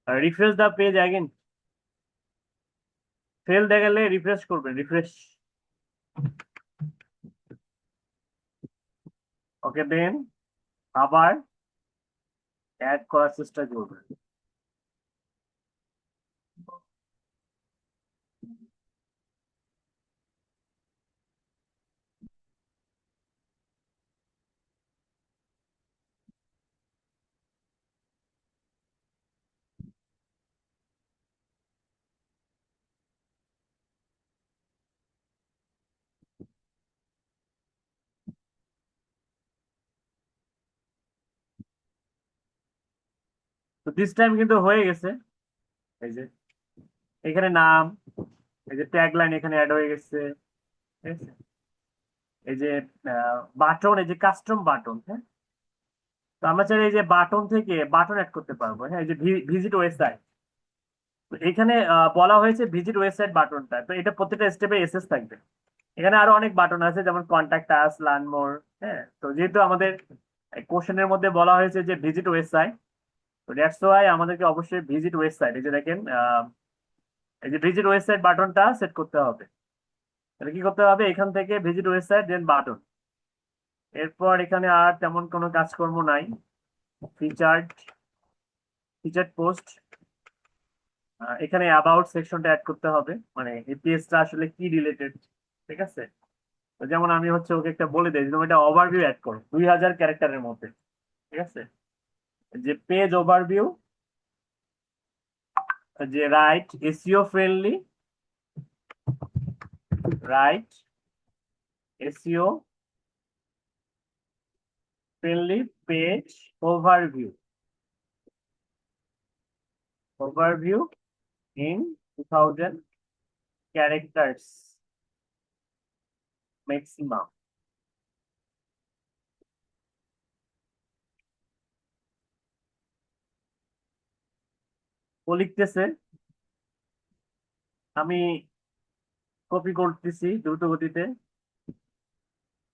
রিফ্রেশ দা পেজ অ্যাগেন। ফেল দেখালে রিফ্রেশ করবেন, রিফ্রেশ। ওকে, দেন আবার অ্যাড করার চেষ্টা করবেন। তো দিস টাইম কিন্তু হয়ে গেছে। এই যে এখানে নাম, এই যে ট্যাগ লাইন এখানে অ্যাড হয়ে গেছে। ঠিক আছে, এই যে বাটন, এই যে কাস্টম বাটন। হ্যাঁ, তো আমরা চাইলে এই যে বাটন থেকে বাটন অ্যাড করতে পারবো। হ্যাঁ, এই যে ভিজিট ওয়েবসাইট, তো এখানে বলা হয়েছে ভিজিট ওয়েবসাইট বাটনটা, তো এটা প্রত্যেকটা স্টেপে এসএস থাকবে। এখানে আরো অনেক বাটন আছে, যেমন কন্ট্যাক্ট আস, লার্ন মোর। হ্যাঁ, তো যেহেতু আমাদের কোশ্চেনের মধ্যে বলা হয়েছে যে ভিজিট ওয়েবসাইট, তো দ্যাটস ওয়াই আমাদেরকে অবশ্যই ভিজিট ওয়েবসাইট, এই যে দেখেন এই যে ভিজিট ওয়েবসাইট বাটনটা সেট করতে হবে। তাহলে কি করতে হবে? এখান থেকে ভিজিট ওয়েবসাইট দেন বাটন। এরপর এখানে আর তেমন কোনো কাজকর্ম নাই। ফিচার্ড, ফিচার্ড পোস্ট, এখানে অ্যাবাউট সেকশনটা অ্যাড করতে হবে, মানে এই পেজটা আসলে কি রিলেটেড। ঠিক আছে, তো যেমন আমি হচ্ছে ওকে একটা বলে দিই, তুমি এটা ওভারভিউ অ্যাড করো 2000 ক্যারেক্টারের মধ্যে, ঠিক আছে? যে পেজ ওভারভিউ, যে write SEO friendly, write SEO friendly page overview, overview in 2000 characters maximum. ও লিখতেছে, আমি কপি করতেছি দ্রুত গতিতে,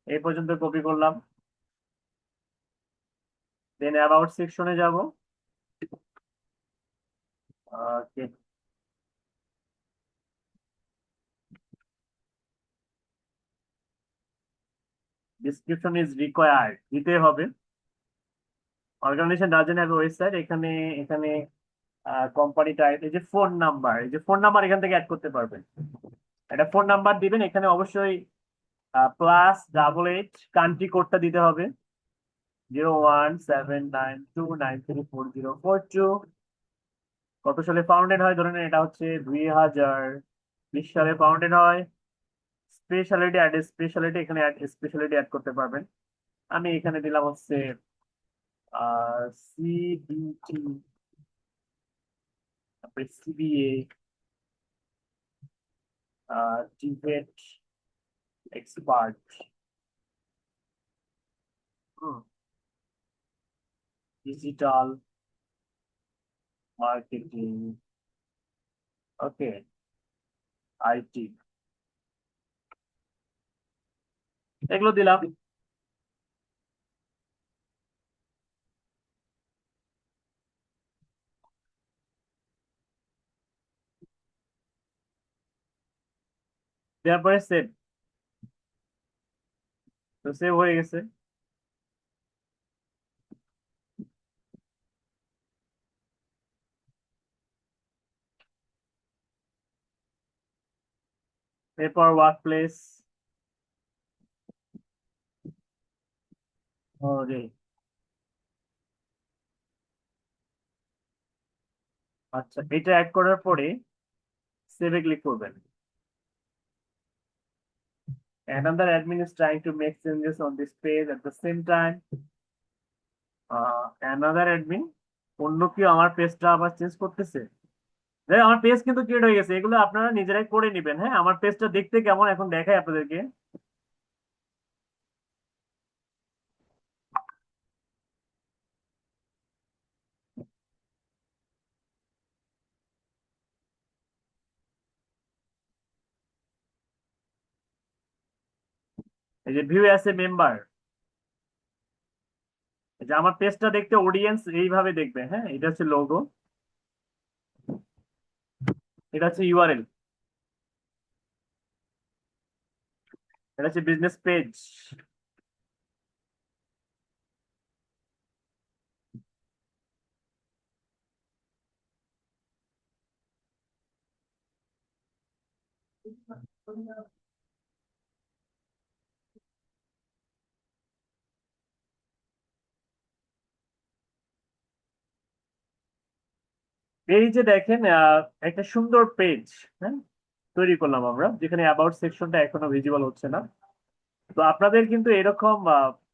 এই পর্যন্ত কপি করলাম। দেন অ্যাবাউট সেকশনে যাব। ওকে, ডিসক্রিপশন ইজ রিকোয়ার্ড, দিতে হবে। অর্গানাইজেশন ডাজন্ট হ্যাভ ওয়েবসাইট, এখানে এখানে কোম্পানি টাইপ, এই যে ফোন নাম্বার, এই যে ফোন নাম্বার এখান থেকে অ্যাড করতে পারবেন। একটা ফোন নাম্বার দিবেন, এখানে অবশ্যই +88 কান্ট্রি কোডটা দিতে হবে, 0179293404 কত সালে ফাউন্ডেড হয়, ধরে নেন এটা হচ্ছে 2020 সালে ফাউন্ডেড হয়। স্পেশালিটি অ্যাড, স্পেশালিটি এখানে অ্যাড, স্পেশালিটি অ্যাড করতে পারবেন। আমি এখানে দিলাম হচ্ছে সিবিটি, তারপরে CBA, debate expert, digital marketing, okay, IT, এগুলো দিলাম। দেওয়ার পরে সেভ, তো সেভ হয়ে গেছে। এরপর ওয়ার্ক প্লেস, ওকে, আচ্ছা, এটা অ্যাড করার পরে সেভে ক্লিক করবেন। Another admin is trying to make changes on this page at the same time. Another admin, অন্য কেউ আমার পেজটা আবার চেঞ্জ করতেছে। দেখ আমার পেজ কিন্তু ক্রিয়েট হয়ে গেছে, এগুলো আপনারা নিজেরাই করে নিবেন। হ্যাঁ, আমার পেজটা দেখতে কেমন এখন দেখাই আপনাদেরকে। এই যে ভিউ অ্যাজ এ মেম্বার, এই যে আমার পেজটা দেখতে অডিয়েন্স এইভাবে দেখবে। হ্যাঁ, এটা হচ্ছে লোগো, এটা হচ্ছে ইউআরএল, এটা হচ্ছে বিজনেস পেজ। এই যে দেখেন একটা সুন্দর পেজ, হ্যাঁ, তৈরি করলাম আমরা, যেখানে অ্যাবাউট সেকশনটা এখনো ভিজিবল হচ্ছে না। তো আপনাদের কিন্তু এরকম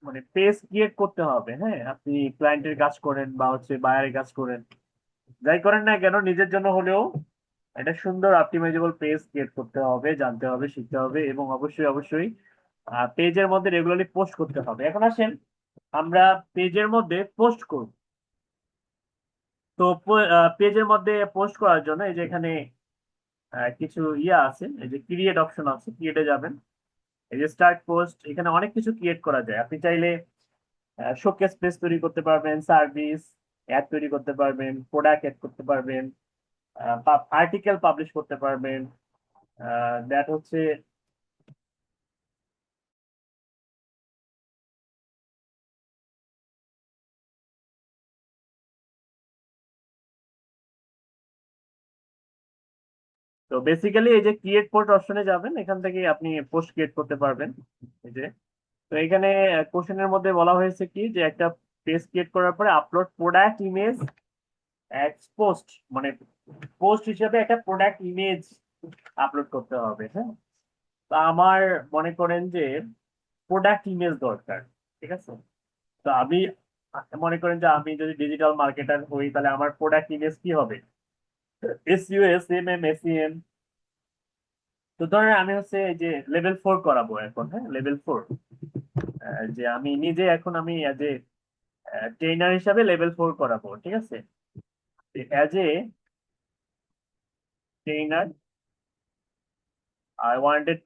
মানে পেজ ক্রিয়েট করতে হবে। হ্যাঁ, আপনি ক্লায়েন্টের কাজ করেন বা হচ্ছে বায়ারের কাজ করেন, যাই করেন না কেন, নিজের জন্য হলেও একটা সুন্দর অপটিমাইজেবল পেজ ক্রিয়েট করতে হবে, জানতে হবে, শিখতে হবে, এবং অবশ্যই অবশ্যই পেজের মধ্যে রেগুলারলি পোস্ট করতে হবে। এখন আসেন আমরা পেজের মধ্যে পোস্ট করব। তো পেজের মধ্যে পোস্ট করার জন্য এই যে এখানে কিছু ইয়া আছে, এই যে ক্রিয়েট অপশন আছে, ক্রিয়েটে যাবেন। এই যে স্টার্ট পোস্ট, এখানে অনেক কিছু ক্রিয়েট করা যায়। আপনি চাইলে শোকেস পেজ তৈরি করতে পারবেন, সার্ভিস অ্যাড তৈরি করতে পারবেন, প্রোডাক্ট অ্যাড করতে পারবেন, আর্টিকেল পাবলিশ করতে পারবেন। দ্যাট হচ্ছে তো বেসিক্যালি এই যে ক্রিয়েট পোস্ট অপশনে যাবেন, এখান থেকে আপনি পোস্ট ক্রিয়েট করতে পারবেন। এই যে, তো এখানে কোশ্চেনের মধ্যে বলা হয়েছে কি যে একটা পেজ ক্রিয়েট করার পরে আপলোড প্রোডাক্ট ইমেজ পোস্ট, মানে পোস্ট হিসেবে একটা প্রোডাক্ট ইমেজ আপলোড করতে হবে। হ্যাঁ, তো আমার মনে করেন যে প্রোডাক্ট ইমেজ দরকার, ঠিক আছে। তো আমি মনে করেন যে আমি যদি ডিজিটাল মার্কেটার হই, তাহলে আমার প্রোডাক্ট ইমেজ কি হবে? SEO, SMM, SEM. তো ধরেন আমি হচ্ছে এই যে লেভেল 4 করাবো এখন। হ্যাঁ, লেভেল 4, যে আমি নিজে এখন আমি অ্যাজ এ ট্রেনার হিসাবে লেভেল 4 করাবো, ঠিক আছে। As a trainer I wanted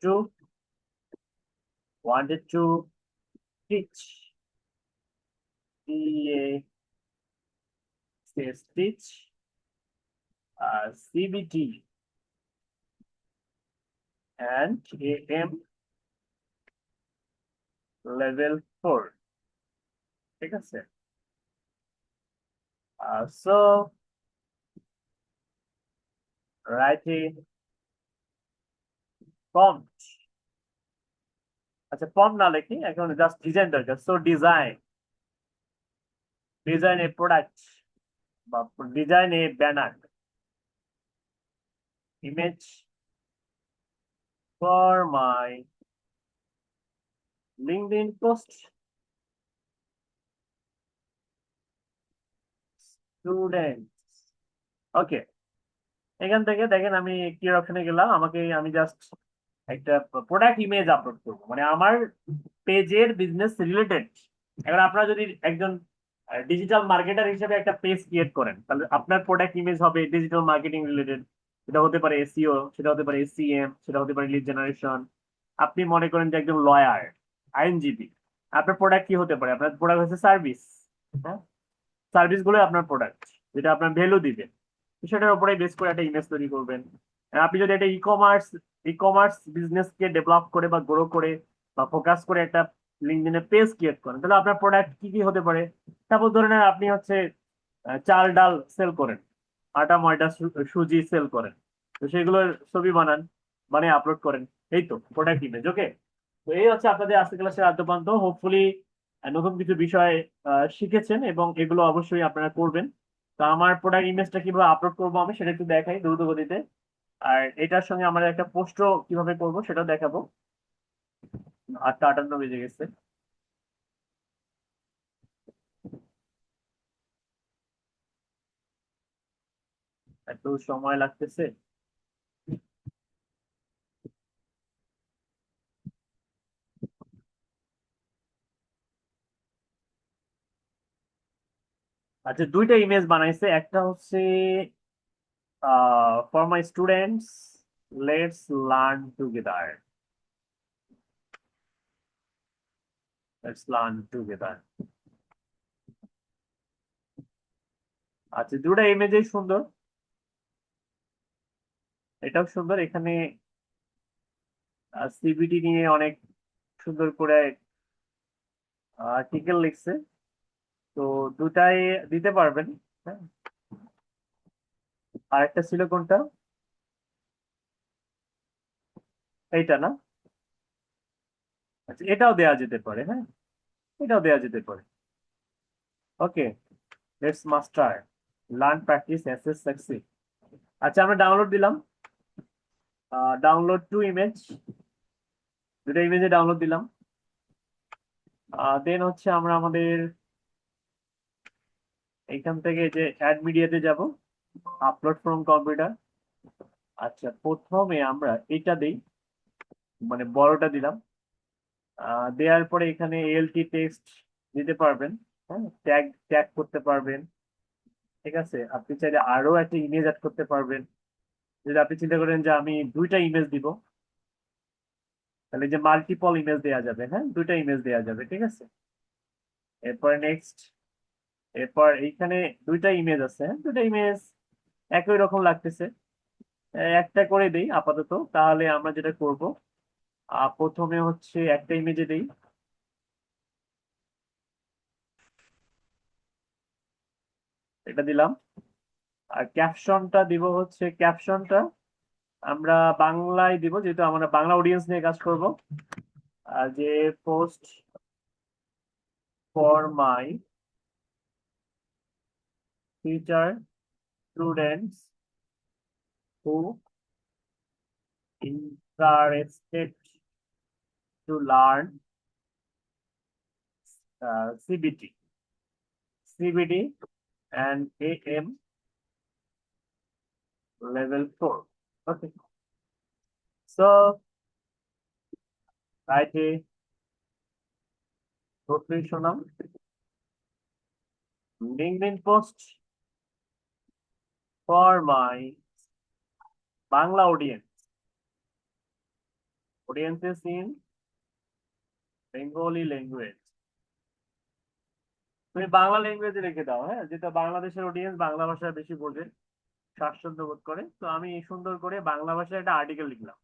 to teach the teach CBT and AM level 4, ঠিক আছে। So write a prompt। আচ্ছা, prompt না লিখি, এখন জাস্ট ডিজাইন দরকার। সো ডিজাইন এ প্রোডাক্ট বা design a banner image for my LinkedIn post student. Okay, এখান থেকে দেখেন আমি কি অপশনে গেলাম, আমি জাস্ট একটা প্রোডাক্ট ইমেজ আপলোড করবো, মানে আমার পেজের বিজনেস রিলেটেড। এবার আপনারা যদি একজন ডিজিটাল মার্কেটার হিসেবে একটা পেজ ক্রিয়েট করেন, তাহলে আপনার প্রোডাক্ট ইমেজ হবে ডিজিটাল মার্কেটিং রিলেটেড। সেটা হতে পারে এসইও, সেটা হতে পারে এসইএম, সেটা হতে পারে লিড জেনারেশন। আপনি মনে করেন যে একজন লয়ার, আইনজীবী, আপনার প্রোডাক্ট কি হতে পারে? আপনার প্রোডাক্ট হচ্ছে সার্ভিস। হ্যাঁ, সার্ভিস গুলো আপনার প্রোডাক্ট, যেটা আপনার ভ্যালু দিবে। সেটার উপরে বেস করে একটা ইমেজ তৈরি করবেন। আর আপনি যদি একটা ই কমার্স বিজনেস কে ডেভেলপ করে বা গ্রো করে বা ফোকাস করে একটা লিঙ্কডইনে পেজ ক্রিয়েট করেন, তাহলে আপনার প্রোডাক্ট কি কি হতে পারে? তারপর ধরে নেন আপনি হচ্ছে চাল ডাল সেল করেন, আটা ময়দা সুজি সেল করেন। তো সেগুলোর ছবি বানান, বানিয়ে আপলোড করেন। এই তো প্রোডাক্ট ইমেজ। ওকে, তো এই হচ্ছে আপনাদের আজকে ক্লাসের আদ্যপান্ত। হোপফুলি নতুন কিছু বিষয় শিখেছেন এবং এগুলো অবশ্যই আপনারা করবেন। তো আমার প্রোডাক্ট ইমেজটা কিভাবে আপলোড করবো আমি সেটা একটু দেখাই দ্রুত গতিতে। আর এটার সঙ্গে আমরা একটা পোস্টও কিভাবে করব সেটাও দেখাবো। 8টা 58 বেজে গেছে, একটু সময় লাগতেছে। আচ্ছা, দুইটা ইমেজ বানাইছে। একটা হচ্ছে for my students, let's learn together, let's learn together. আচ্ছা, দুটা ইমেজই সুন্দর, এটাও সুন্দর। এখানে সিবিটি নিয়ে অনেক সুন্দর করে আর্টিকেল লিখছে। তো দুটাই দিতে পারবেন। হ্যাঁ, আরেকটা ছিল কোনটা? এইটা না? আচ্ছা, এটাও দেয়া যেতে পারে। হ্যাঁ, এটাও দেয়া যেতে পারে। Okay, let's master, learn, practice, assess, succeed. আচ্ছা, আমরা ডাউনলোড দিলাম, ডাউনলোড টু ইমেজ, দুটো ইমেজে ডাউনলোড দিলাম। দেন হচ্ছে আমরা আমাদের এইখান থেকে যে অ্যাড মিডিয়াতে যাব, আপলোড ফ্রম কম্পিউটার। আচ্ছা, প্রথমে আমরা এটা দেই, মানে বড়টা দিলাম। দেওয়ার পরে এখানে এলটি টেক্সট দিতে পারবেন। হ্যাঁ, ট্যাগ ট্যাগ করতে পারবেন, ঠিক আছে। আপনি চাইলে আরো একটা ইমেজ অ্যাড করতে পারবেন। যদি আপনি চিন্তা করেন যে আমি দুইটা ইমেজ দিব, তাহলে যে মাল্টিপল ইমেজ দেওয়া যাবে। হ্যাঁ, দুইটা ইমেজ দেওয়া যাবে, ঠিক আছে। এরপরে নেক্সট, এরপর এইখানে দুইটা ইমেজ আছে। হ্যাঁ, দুইটা ইমেজ একই রকম লাগতেছে। একটা করে দেই আপাতত। তাহলে আমরা যেটা করব, প্রথমে হচ্ছে একটা ইমেজে দেই, এটা দিলাম। আর ক্যাপশনটা দিব হচ্ছে, ক্যাপশনটা আমরা বাংলায় দিব, যেহেতু আমরা বাংলা অডিয়েন্স নিয়ে কাজ করব। যে post for my future students who interested to learn CBT, CBT and AM level 4. Okay. So, write a professional LinkedIn post for my Bangla audience. Audiences in Bengali language. তুমি বাংলা ল্যাঙ্গুয়েজে রেখে দাও, হ্যাঁ, যেটা বাংলাদেশের অডিয়েন্স বাংলা ভাষায় বেশি বোঝে, স্বাচ্ছন্দ্য বোধ করে। তো আমি সুন্দর করে বাংলা ভাষায় একটা আর্টিকেল লিখলাম,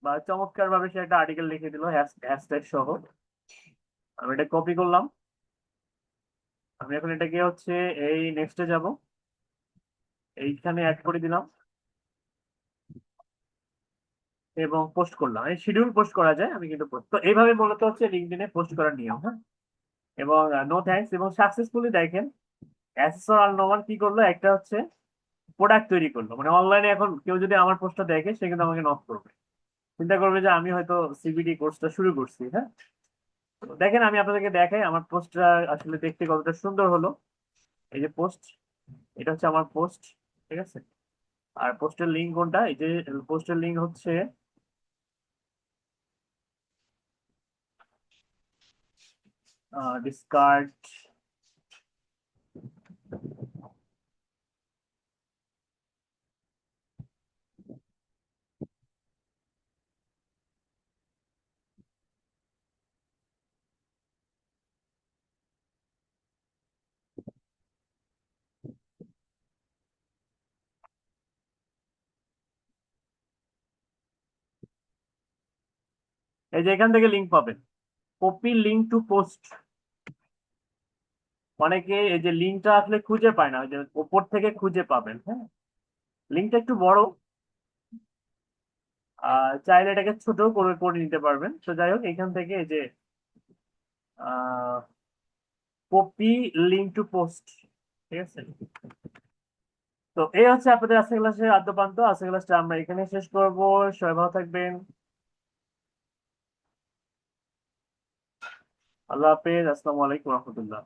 বা চমৎকার ভাবে সে একটা আর্টিকেল লিখে দিল হ্যাশট্যাগ সহ। আমি এটা কপি করলাম। আমি এখন এটাকে হচ্ছে এই নেক্সটে যাব, এইখানে অ্যাড করে দিলাম এবং পোস্ট করলাম। এই শিডিউল পোস্ট করা যায়, আমি কিন্তু তো এইভাবে মূলত হচ্ছে লিঙ্কডইনে পোস্ট করার নিয়ম, হ্যাঁ। এবং নো থ্যাঙ্কস এবং সাকসেসফুলি দেখেন অ্যাসেসর আল নোমান কি করলো, একটা হচ্ছে প্রোডাক্ট তৈরি করলো। মানে অনলাইনে এখন কেউ যদি আমার পোস্টটা দেখে, সে কিন্তু আমাকে নক করবে, চিন্তা করবে যে আমি হয়তো CBT কোর্সটা শুরু করছি, হ্যাঁ। তো দেখেন, আমি আপনাদেরকে দেখাই আমার পোস্টটা আসলে দেখতে কতটা সুন্দর হলো। এই যে পোস্ট, এটা হচ্ছে আমার পোস্ট, ঠিক আছে। আর পোস্টের লিঙ্ক কোনটা, এই যে পোস্টের লিঙ্ক হচ্ছে ডিসকার্ড। এই যে এখান থেকে লিঙ্ক পাবেন, কপি লিঙ্ক টু পোস্ট। অনেকে এই যে লিঙ্কটা আসলে খুঁজে পায় না, ওই যে ওপর থেকে খুঁজে পাবেন, হ্যাঁ। লিঙ্কটা একটু বড়, চাইলে এটাকে ছোট করে করে নিতে পারবেন। তো যাই হোক, এখান থেকে এই যে কপি লিঙ্ক টু পোস্ট, ঠিক আছে। তো এই হচ্ছে আপনাদের আজকের ক্লাসের আদ্যপান্ত। আজকের ক্লাসটা আমরা এখানে শেষ করব। সবাই ভালো থাকবেন। আল্লাহ হাফেজ। আসসালামু আলাইকুম রহমতুল্লাহ।